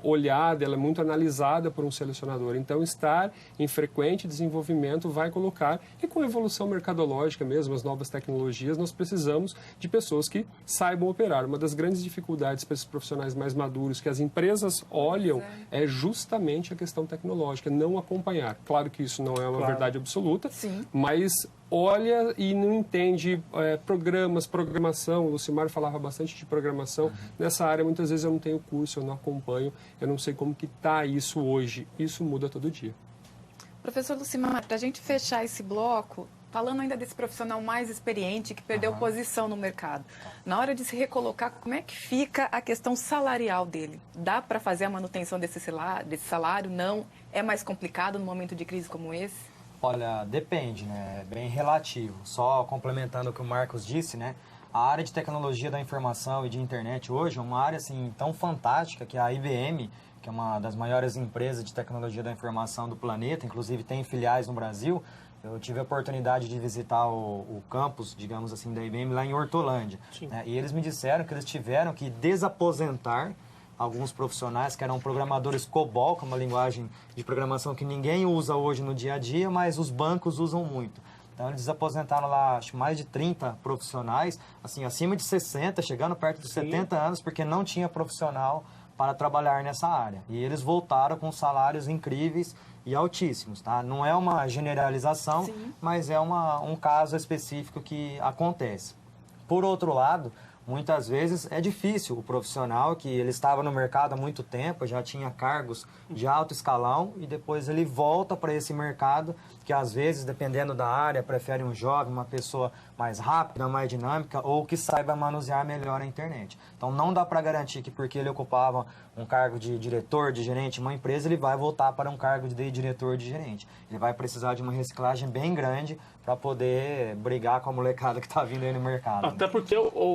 olhada, ela é muito analisada por um selecionador. Então, estar em frequente desenvolvimento vai colocar, e com a evolução mercadológica mesmo, as novas tecnologias, nós precisamos de pessoas que saibam operar. Uma das grandes dificuldades para esses profissionais mais maduros que as empresas olham é justamente a questão tecnológica, não acompanhar. Claro que isso não é uma verdade absoluta, mas olha e não entende programação. O Lucimar falava bastante de programação. Nessa área, muitas vezes eu não tenho curso, eu não acompanho, eu não sei como que está isso hoje. Isso muda todo dia. Professor Lucimar, para a gente fechar esse bloco, falando ainda desse profissional mais experiente que perdeu posição no mercado, na hora de se recolocar, como é que fica a questão salarial dele? Dá para fazer a manutenção desse salário? Não? É mais complicado no momento de crise como esse? Olha, depende, né? É bem relativo. Só complementando o que o Marcos disse, né? A área de tecnologia da informação e de internet hoje é uma área assim, tão fantástica que a IBM, que é uma das maiores empresas de tecnologia da informação do planeta, inclusive tem filiais no Brasil. Eu tive a oportunidade de visitar o campus, digamos assim, da IBM lá em Hortolândia. Né? E eles me disseram que eles tiveram que desaposentar alguns profissionais que eram programadores COBOL, que é uma linguagem de programação que ninguém usa hoje no dia a dia, mas os bancos usam muito. Então, eles desaposentaram lá, acho, mais de 30 profissionais, assim, acima de 60, chegando perto dos 70 anos, porque não tinha profissional para trabalhar nessa área. E eles voltaram com salários incríveis e altíssimos, tá? Não é uma generalização, mas é um caso específico que acontece. Por outro lado, muitas vezes é difícil o profissional que ele estava no mercado há muito tempo, já tinha cargos de alto escalão e depois ele volta para esse mercado que às vezes, dependendo da área, prefere um jovem, uma pessoa mais rápida, mais dinâmica ou que saiba manusear melhor a internet. Então não dá para garantir que porque ele ocupava um cargo de diretor, de gerente em uma empresa, ele vai voltar para um cargo de diretor, de gerente. Ele vai precisar de uma reciclagem bem grande para poder brigar com a molecada que está vindo aí no mercado. Até porque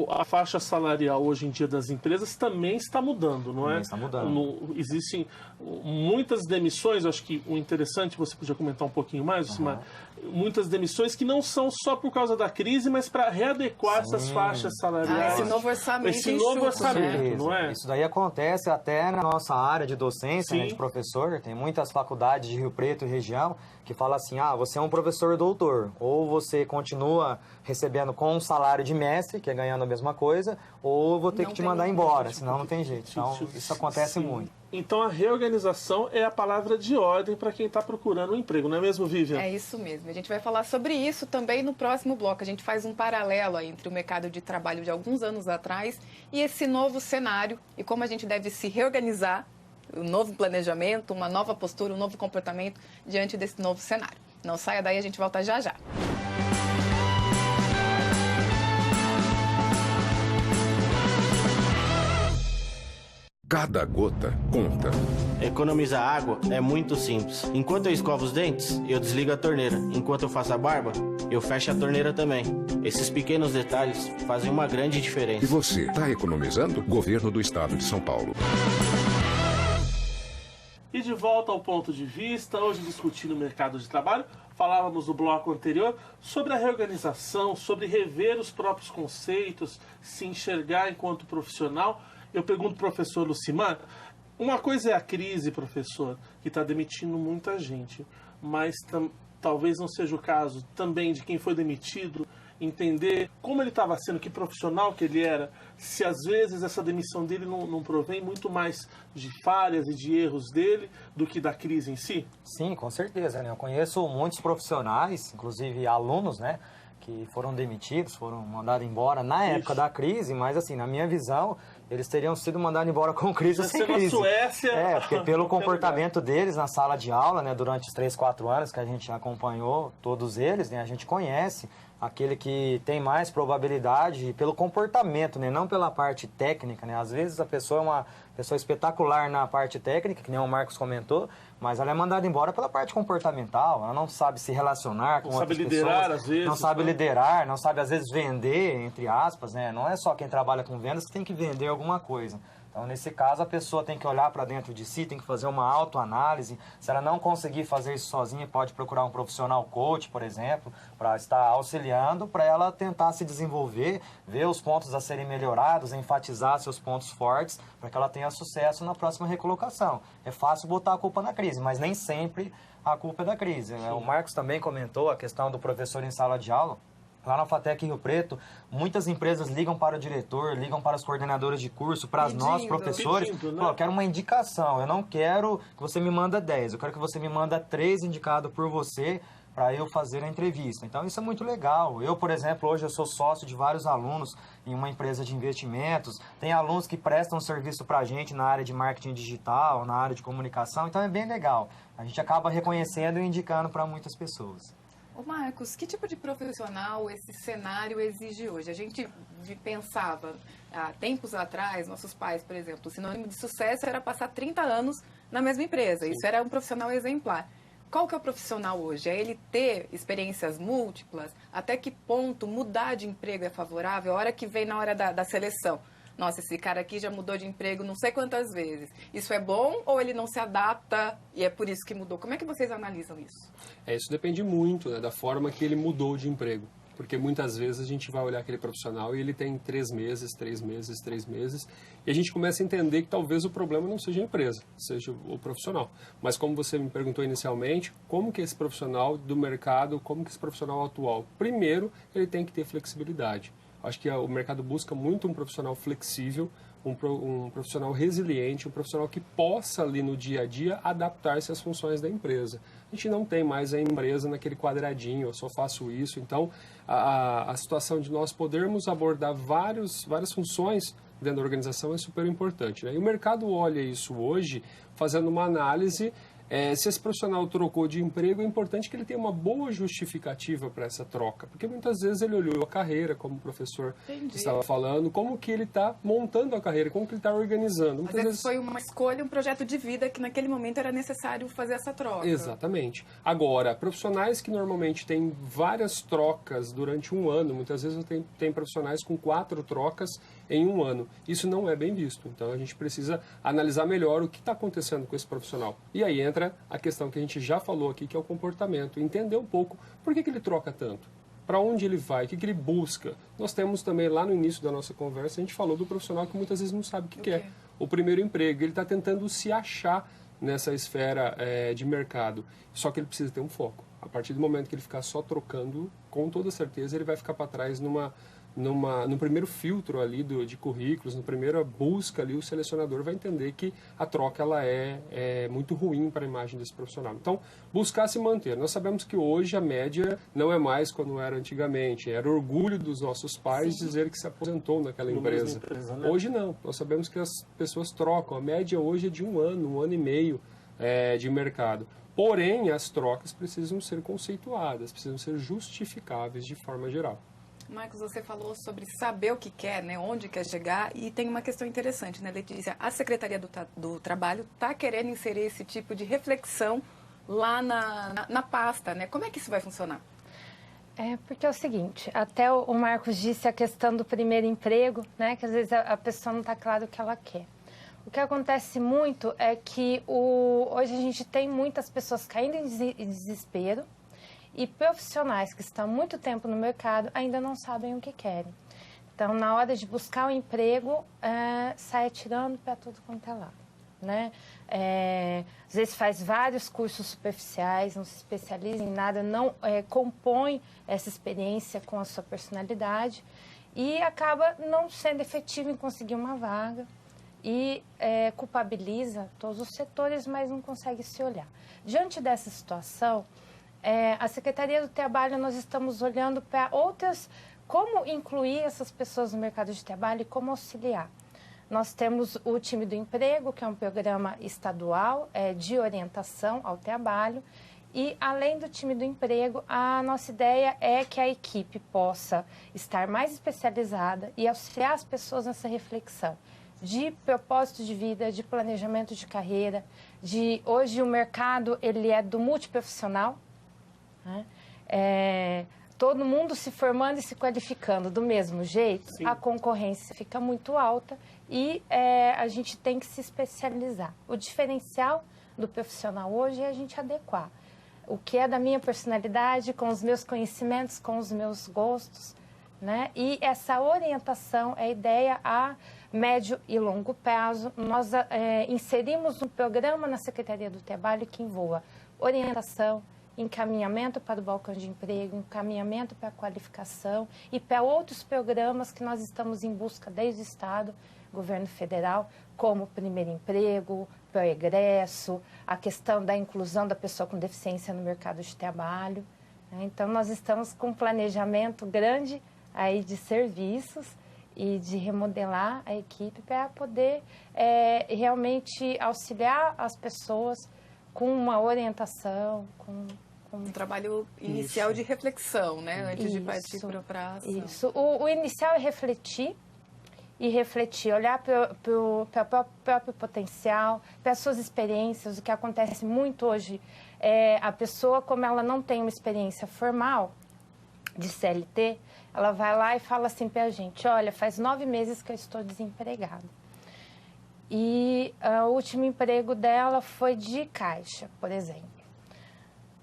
a fase faixa salarial hoje em dia das empresas também está mudando, não é? Também está mudando. Existem muitas demissões, acho que o interessante, você podia comentar um pouquinho mais, Lucimar, muitas demissões que não são só por causa da crise, mas para readequar essas faixas salariais. Esse novo orçamento. Esse novo orçamento, não é? Isso daí acontece até na nossa área de docência, né, de professor. Tem muitas faculdades de Rio Preto e região que falam assim, você é um professor doutor, ou você continua recebendo com um salário de mestre, que é ganhando a mesma coisa, ou eu vou ter que te mandar embora, senão não tem jeito. Então, isso acontece muito. Então, a reorganização é a palavra de ordem para quem está procurando um emprego, não é mesmo, Vivian? É isso mesmo. A gente vai falar sobre isso também no próximo bloco. A gente faz um paralelo entre o mercado de trabalho de alguns anos atrás e esse novo cenário e como a gente deve se reorganizar, um novo planejamento, uma nova postura, um novo comportamento diante desse novo cenário. Não saia daí, a gente volta já já. Cada gota conta. Economizar água é muito simples. Enquanto eu escovo os dentes, eu desligo a torneira. Enquanto eu faço a barba, eu fecho a torneira também. Esses pequenos detalhes fazem uma grande diferença. E você, está economizando? Governo do Estado de São Paulo. E de volta ao ponto de vista, hoje discutindo o mercado de trabalho, falávamos no bloco anterior sobre a reorganização, sobre rever os próprios conceitos, se enxergar enquanto profissional. Eu pergunto ao professor Lucimar, uma coisa é a crise, professor, que está demitindo muita gente, mas talvez não seja o caso também de quem foi demitido, entender como ele estava sendo, que profissional que ele era, se às vezes essa demissão dele não provém muito mais de falhas e de erros dele do que da crise em si? Sim, com certeza, né? Eu conheço muitos profissionais, inclusive alunos, né, que foram demitidos, foram mandados embora na época da crise, mas assim, na minha visão, eles teriam sido mandados embora com crise ou sem crise. Suécia, porque pelo comportamento deles na sala de aula, né, durante os 3, 4 anos que a gente acompanhou todos eles, né, a gente conhece aquele que tem mais probabilidade pelo comportamento, né, não pela parte técnica, né. Às vezes a pessoa é uma pessoa espetacular na parte técnica, que nem o Marcos comentou, mas ela é mandada embora pela parte comportamental, ela não sabe se relacionar com outras pessoas. Não sabe liderar, às vezes. Não sabe liderar, não sabe, às vezes, vender, entre aspas, né? Não é só quem trabalha com vendas que tem que vender alguma coisa. Então, nesse caso, a pessoa tem que olhar para dentro de si, tem que fazer uma autoanálise. Se ela não conseguir fazer isso sozinha, pode procurar um profissional coach, por exemplo, para estar auxiliando, para ela tentar se desenvolver, ver os pontos a serem melhorados, enfatizar seus pontos fortes, para que ela tenha sucesso na próxima recolocação. É fácil botar a culpa na crise, mas nem sempre a culpa é da crise. O Marcos também comentou a questão do professor em sala de aula. Lá na FATEC Rio Preto, muitas empresas ligam para o diretor, ligam para os coordenadores de curso, para nós, professores. Né? Eu quero uma indicação, eu não quero que você me manda 10, eu quero que você me manda 3 indicados por você para eu fazer a entrevista. Então, isso é muito legal. Eu, por exemplo, hoje eu sou sócio de vários alunos em uma empresa de investimentos. Tem alunos que prestam serviço para a gente na área de marketing digital, na área de comunicação. Então, é bem legal. A gente acaba reconhecendo e indicando para muitas pessoas. Ô Marcos, que tipo de profissional esse cenário exige hoje? A gente pensava, há tempos atrás, nossos pais, por exemplo, o sinônimo de sucesso era passar 30 anos na mesma empresa. Isso era um profissional exemplar. Qual que é o profissional hoje? É ele ter experiências múltiplas? Até que ponto mudar de emprego é favorável? A hora que vem na hora da seleção. Nossa, esse cara aqui já mudou de emprego não sei quantas vezes. Isso é bom ou ele não se adapta e é por isso que mudou? Como é que vocês analisam isso? Isso depende muito, né, da forma que ele mudou de emprego. Porque muitas vezes a gente vai olhar aquele profissional e ele tem 3 meses, e a gente começa a entender que talvez o problema não seja a empresa, seja o profissional. Mas como você me perguntou inicialmente, como que esse profissional do mercado, como que esse profissional atual? Primeiro, ele tem que ter flexibilidade. Acho que o mercado busca muito um profissional flexível, um profissional resiliente, um profissional que possa ali no dia a dia adaptar-se às funções da empresa. A gente não tem mais a empresa naquele quadradinho, eu só faço isso. Então, a situação de nós podermos abordar várias funções dentro da organização é super importante, né? E o mercado olha isso hoje fazendo uma análise Se esse profissional trocou de emprego, é importante que ele tenha uma boa justificativa para essa troca, porque muitas vezes ele olhou a carreira, como o professor estava falando, como que ele está montando a carreira, como que ele está organizando. Muitas vezes foi uma escolha, um projeto de vida que naquele momento era necessário fazer essa troca. Exatamente. Agora, profissionais que normalmente têm várias trocas durante um ano, muitas vezes eu tenho profissionais com 4 trocas em um ano. Isso não é bem visto. Então, a gente precisa analisar melhor o que está acontecendo com esse profissional. E aí entra a questão que a gente já falou aqui, que é o comportamento. Entender um pouco por que ele troca tanto. Para onde ele vai, o que ele busca. Nós temos também, lá no início da nossa conversa, a gente falou do profissional que muitas vezes não sabe o que quer. O primeiro emprego. Ele está tentando se achar nessa esfera de mercado. Só que ele precisa ter um foco. A partir do momento que ele ficar só trocando, com toda certeza ele vai ficar para trás no primeiro filtro ali de currículos, na primeira busca ali, o selecionador vai entender que a troca ela é muito ruim para a imagem desse profissional. Então, buscar se manter. Nós sabemos que hoje a média não é mais como era antigamente. Era orgulho dos nossos pais dizer que se aposentou naquela empresa. Né? Hoje não. Nós sabemos que as pessoas trocam. A média hoje é de um ano e meio de mercado. Porém, as trocas precisam ser conceituadas, precisam ser justificáveis de forma geral. Marcos, você falou sobre saber o que quer, né, onde quer chegar, e tem uma questão interessante, né, Letícia? A Secretaria do Trabalho está querendo inserir esse tipo de reflexão lá na pasta, né? Como é que isso vai funcionar? Porque é o seguinte, até o Marcos disse a questão do primeiro emprego, né, que às vezes a pessoa não está claro o que ela quer. O que acontece muito é que hoje a gente tem muitas pessoas caindo em desespero, e profissionais que estão há muito tempo no mercado ainda não sabem o que querem. Então, na hora de buscar um emprego, sai atirando para tudo quanto é lado. Né? Às vezes faz vários cursos superficiais, não se especializa em nada, não compõe essa experiência com a sua personalidade e acaba não sendo efetivo em conseguir uma vaga e culpabiliza todos os setores, mas não consegue se olhar. Diante dessa situação, a Secretaria do Trabalho, nós estamos olhando para como incluir essas pessoas no mercado de trabalho e como auxiliar. Nós temos o Time do Emprego, que é um programa estadual de orientação ao trabalho, e além do Time do Emprego, a nossa ideia é que a equipe possa estar mais especializada e auxiliar as pessoas nessa reflexão de propósito de vida, de planejamento de carreira, hoje o mercado ele é do multiprofissional, né? Todo mundo se formando e se qualificando do mesmo jeito, sim, a concorrência fica muito alta e a gente tem que se especializar. O diferencial do profissional hoje é a gente adequar o que é da minha personalidade com os meus conhecimentos, com os meus gostos, né? E essa orientação é a ideia a médio e longo prazo. Nós inserimos um programa na Secretaria do Trabalho que envolva orientação, encaminhamento para o balcão de emprego, encaminhamento para a qualificação e para outros programas que nós estamos em busca desde o Estado, governo federal, como primeiro emprego, progresso, a questão da inclusão da pessoa com deficiência no mercado de trabalho. Então, nós estamos com um planejamento grande aí de serviços e de remodelar a equipe para poder realmente auxiliar as pessoas com uma orientação, com um trabalho inicial de reflexão, né? Antes de partir para a ação. Isso. O inicial é refletir, olhar para o próprio potencial, para as suas experiências. O que acontece muito hoje é a pessoa, como ela não tem uma experiência formal de CLT, ela vai lá e fala assim para a gente, olha, faz 9 meses que eu estou desempregada. E o último emprego dela foi de caixa, por exemplo.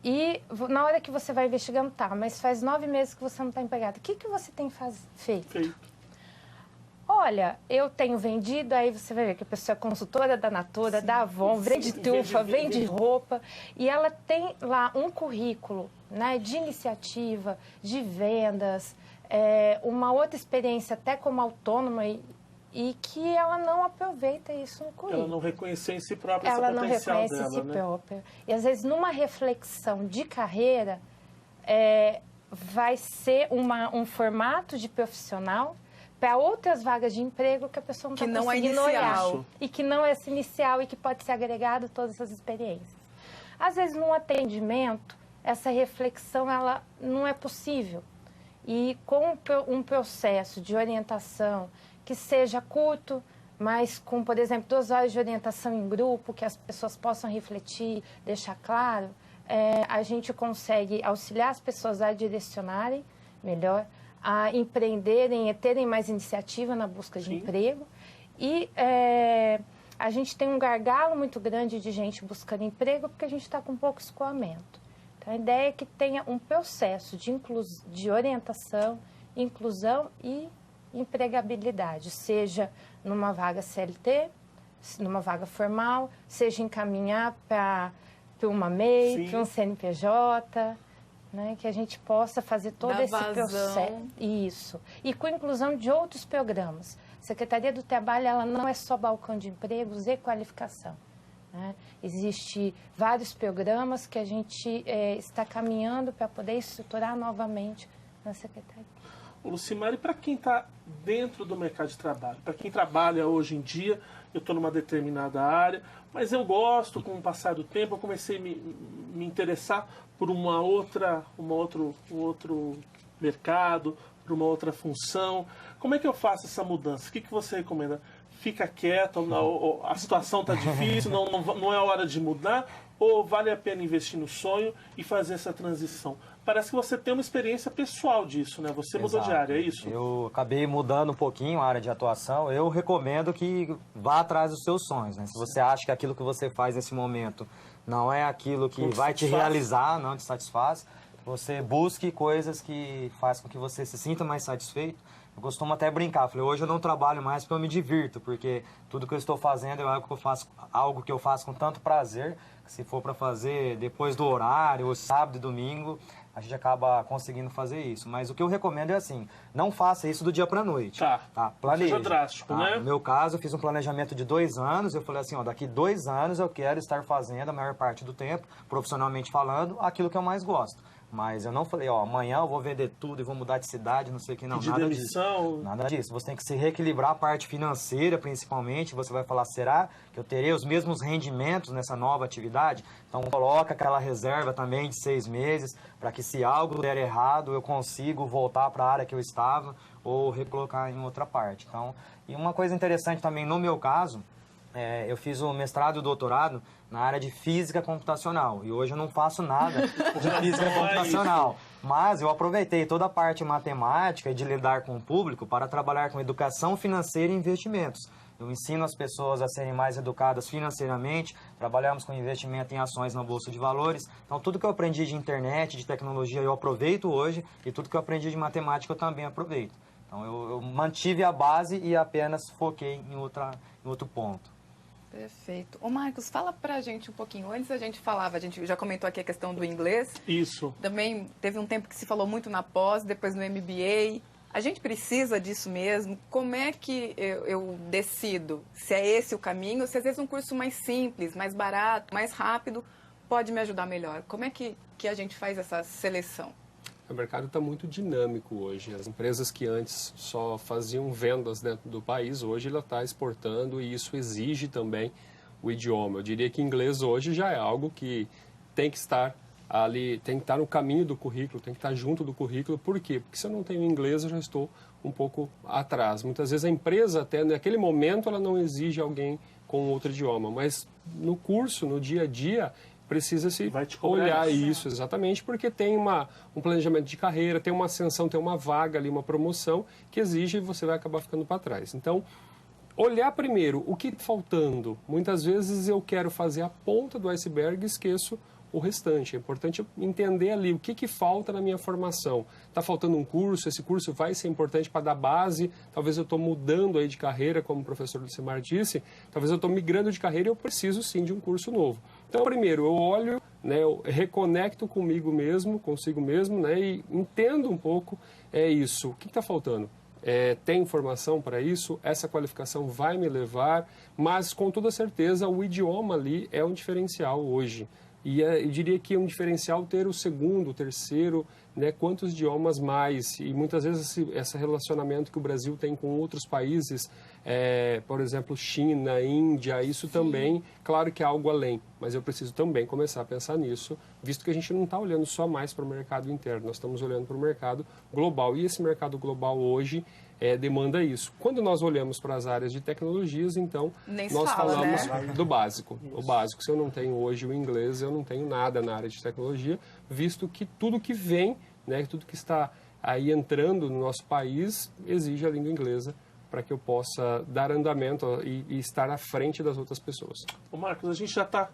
E na hora que você vai investigando, mas faz 9 meses que você não está empregada. O que você tem feito? Olha, eu tenho vendido, aí você vai ver que a pessoa é consultora da Natura, da Avon, vende trufa, vende roupa. E ela tem lá um currículo, né, de iniciativa, de vendas, uma outra experiência até como autônoma e que ela não aproveita isso no currículo. Ela não reconhece em si própria esse Ela potencial dela, não reconhece em si própria. E às vezes numa reflexão de carreira vai ser um formato de profissional para outras vagas de emprego que a pessoa não está conseguindo olhar. E que não é esse inicial e que pode ser agregado todas essas experiências. Às vezes, num atendimento, essa reflexão ela não é possível. E com um processo de orientação que seja curto, mas com, por exemplo, 2 horas de orientação em grupo, que as pessoas possam refletir, deixar claro, a gente consegue auxiliar as pessoas a direcionarem melhor, a empreenderem, a terem mais iniciativa na busca de emprego. E a gente tem um gargalo muito grande de gente buscando emprego porque a gente está com pouco escoamento. Então, a ideia é que tenha um processo de orientação, inclusão e empregabilidade, seja numa vaga CLT, numa vaga formal, seja encaminhar para uma MEI, para um CNPJ, né, que a gente possa fazer todo esse processo. Isso. E com a inclusão de outros programas. A Secretaria do Trabalho ela não é só balcão de empregos e qualificação. Né? Existem vários programas que a gente está caminhando para poder estruturar novamente na Secretaria. Lucimar, e para quem está dentro do mercado de trabalho, para quem trabalha hoje em dia, eu estou numa determinada área, mas eu gosto, com o passar do tempo, eu comecei a me interessar por um outro mercado, por uma outra função. Como é que eu faço essa mudança? O que você recomenda? Fica quieto, a situação está difícil, não é hora de mudar, ou vale a pena investir no sonho e fazer essa transição? Parece que você tem uma experiência pessoal disso, né? Você mudou de área, é isso? Eu acabei mudando um pouquinho a área de atuação. Eu recomendo que vá atrás dos seus sonhos, né? Se você acha que aquilo que você faz nesse momento não é aquilo que vai te realizar, não te satisfaz, você busque coisas que façam com que você se sinta mais satisfeito. Eu costumo até brincar, falei, hoje eu não trabalho mais porque eu me divirto, porque tudo que eu estou fazendo é algo que eu faço com tanto prazer, que se for para fazer depois do horário, ou sábado e domingo, a gente acaba conseguindo fazer isso. Mas o que eu recomendo é assim, não faça isso do dia para a noite. Tá? Planeja. Seja drástico, né? No meu caso, eu fiz um planejamento de 2 anos, eu falei assim, ó, daqui 2 anos eu quero estar fazendo a maior parte do tempo, profissionalmente falando, aquilo que eu mais gosto. Mas eu não falei, ó, amanhã eu vou vender tudo e vou mudar de cidade, não sei o que, não, nada disso. Nada disso. Você tem que se reequilibrar a parte financeira, principalmente. Você vai falar, será que eu terei os mesmos rendimentos nessa nova atividade? Então, coloca aquela reserva também de 6 meses, para que se algo der errado, eu consigo voltar para a área que eu estava ou recolocar em outra parte. Então, e uma coisa interessante também, no meu caso, eu fiz o mestrado e o doutorado na área de física computacional. E hoje eu não faço nada de física computacional. Mas eu aproveitei toda a parte matemática e de lidar com o público para trabalhar com educação financeira e investimentos. Eu ensino as pessoas a serem mais educadas financeiramente, trabalhamos com investimento em ações na Bolsa de Valores. Então, tudo que eu aprendi de internet, de tecnologia, eu aproveito hoje, e tudo que eu aprendi de matemática eu também aproveito. Então, eu mantive a base e apenas foquei em outro ponto. Perfeito. Ô Marcos, fala pra gente um pouquinho. Antes a gente já comentou aqui a questão do inglês. Isso. Também teve um tempo que se falou muito na pós, depois no MBA. A gente precisa disso mesmo? Como é que eu decido se é esse o caminho, ou se às vezes um curso mais simples, mais barato, mais rápido, pode me ajudar melhor? Como é que a gente faz essa seleção? O mercado está muito dinâmico hoje. As empresas que antes só faziam vendas dentro do país, hoje ela está exportando e isso exige também o idioma. Eu diria que inglês hoje já é algo que tem que estar ali, tem que estar no caminho do currículo, tem que estar junto do currículo. Por quê? Porque se eu não tenho inglês, eu já estou um pouco atrás. Muitas vezes a empresa, até naquele momento, ela não exige alguém com outro idioma, mas no curso, no dia a dia, precisa-se olhar isso, exatamente, porque tem um planejamento de carreira, tem uma ascensão, tem uma vaga ali, uma promoção que exige e você vai acabar ficando para trás. Então, olhar primeiro o que está faltando. Muitas vezes eu quero fazer a ponta do iceberg e esqueço o restante. É importante entender ali o que falta na minha formação. Está faltando um curso, esse curso vai ser importante para dar base, talvez eu estou mudando aí de carreira, como o professor Lucimar disse, talvez eu estou migrando de carreira e eu preciso sim de um curso novo. Então, primeiro, eu olho, né, eu reconecto comigo mesmo, consigo mesmo, né, e entendo um pouco isso. O que está faltando? Tem informação para isso? Essa qualificação vai me levar? Mas, com toda certeza, o idioma ali é um diferencial hoje. E eu diria que é um diferencial ter o segundo, o terceiro né, quantos idiomas mais, e muitas vezes esse relacionamento que o Brasil tem com outros países, por exemplo, China, Índia, isso também, claro que é algo além, mas eu preciso também começar a pensar nisso, visto que a gente não está olhando só mais para o mercado interno, nós estamos olhando para o mercado global, e esse mercado global hoje demanda isso. Quando nós olhamos para as áreas de tecnologias, então, nós falamos do básico. Isso. O básico, se eu não tenho hoje o inglês, eu não tenho nada na área de tecnologia, visto que tudo que vem, né, tudo que está aí entrando no nosso país, exige a língua inglesa para que eu possa dar andamento e estar à frente das outras pessoas. Ô Marcos, a gente já está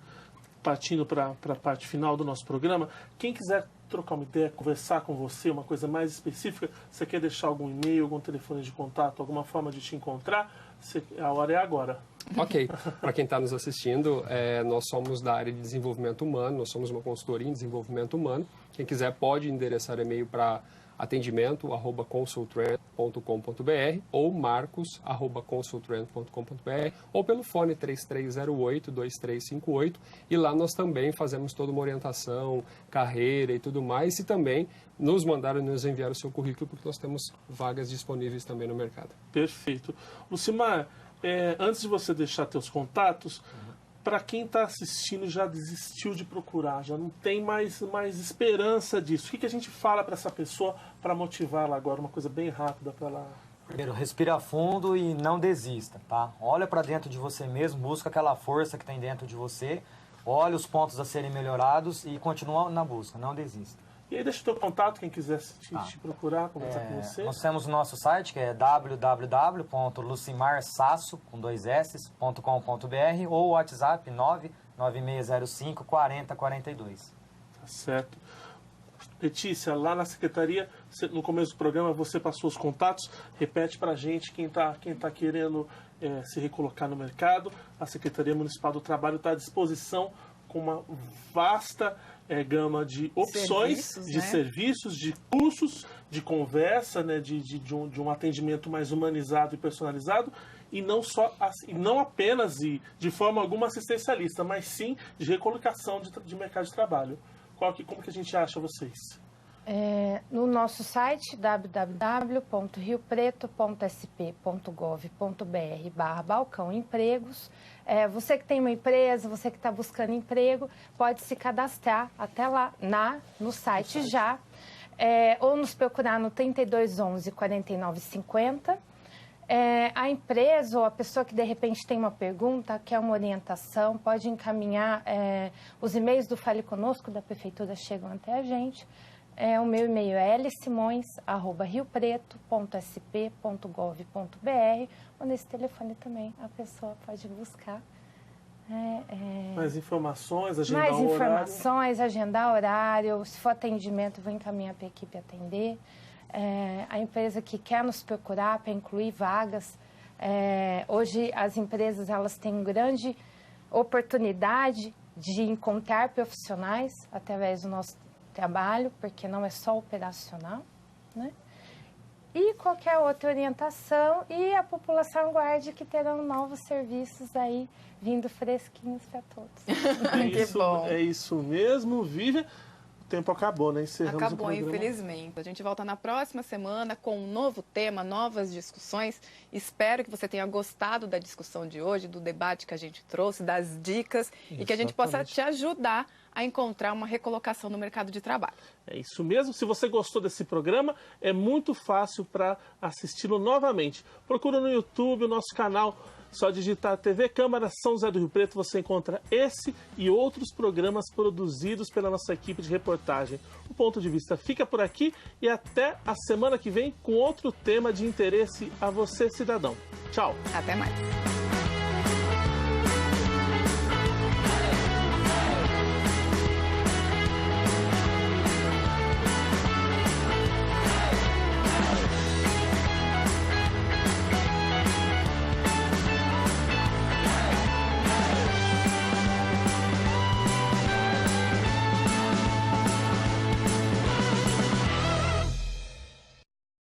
partindo para a parte final do nosso programa. Quem quiser trocar uma ideia, conversar com você, uma coisa mais específica, você quer deixar algum e-mail, algum telefone de contato, alguma forma de te encontrar, a hora é agora. Ok. Para quem está nos assistindo, nós somos da área de desenvolvimento humano, nós somos uma consultoria em desenvolvimento humano. Quem quiser pode endereçar e-mail para atendimento@consultrend.com.br ou marcos@consultrend.com.br ou pelo fone 3308-2358 e lá nós também fazemos toda uma orientação, carreira e tudo mais, e também nos enviar o seu currículo, porque nós temos vagas disponíveis também no mercado. Perfeito. Lucimar, antes de você deixar teus contatos, para quem está assistindo já desistiu de procurar, já não tem mais esperança disso, o que a gente fala para essa pessoa para motivá-la agora? Uma coisa bem rápida para ela. Primeiro, respira fundo e não desista, tá? Olha para dentro de você mesmo, busca aquela força que tem dentro de você, olha os pontos a serem melhorados e continua na busca, não desista. E aí deixa o teu contato, quem quiser te procurar, conversar com você. Nós temos o nosso site, que é www.lucimarsasso.com.br ou o WhatsApp 99605-4042. Tá certo. Letícia, lá na secretaria, no começo do programa, você passou os contatos. Repete para a gente quem tá querendo se recolocar no mercado. A Secretaria Municipal do Trabalho está à disposição com uma vasta gama de opções, serviços, de cursos, de conversa, né, de um atendimento mais humanizado e personalizado, e não apenas de forma alguma assistencialista, mas sim de recolocação de mercado de trabalho. Como que a gente acha vocês? No nosso site www.riopreto.sp.gov.br/balcão empregos. Você que tem uma empresa, você que está buscando emprego, pode se cadastrar até lá no site já, ou nos procurar no 3211 4950. A empresa ou a pessoa que de repente tem uma pergunta, quer uma orientação, pode encaminhar, os e-mails do Fale Conosco da Prefeitura chegam até a gente. O meu e-mail é lsimões@riopreto.sp.gov.br, ou nesse telefone também a pessoa pode buscar. Mais informações, agendar horário. Mais informações, agendar horário. Se for atendimento, vou encaminhar para a equipe atender. A empresa que quer nos procurar para incluir vagas. Hoje as empresas elas têm grande oportunidade de encontrar profissionais através do nosso trabalho, porque não é só operacional, né? E qualquer outra orientação, e a população aguarde que terão novos serviços aí vindo fresquinhos para todos. É isso mesmo, Vivian. O tempo acabou, né? Encerramos o programa. Infelizmente. A gente volta na próxima semana com um novo tema, novas discussões. Espero que você tenha gostado da discussão de hoje, do debate que a gente trouxe, das dicas, e que a gente possa te ajudar a encontrar uma recolocação no mercado de trabalho. É isso mesmo. Se você gostou desse programa, é muito fácil para assisti-lo novamente. Procura no YouTube o nosso canal. Só digitar TV Câmara São José do Rio Preto, você encontra esse e outros programas produzidos pela nossa equipe de reportagem. O Ponto de Vista fica por aqui e até a semana que vem com outro tema de interesse a você, cidadão. Tchau. Até mais.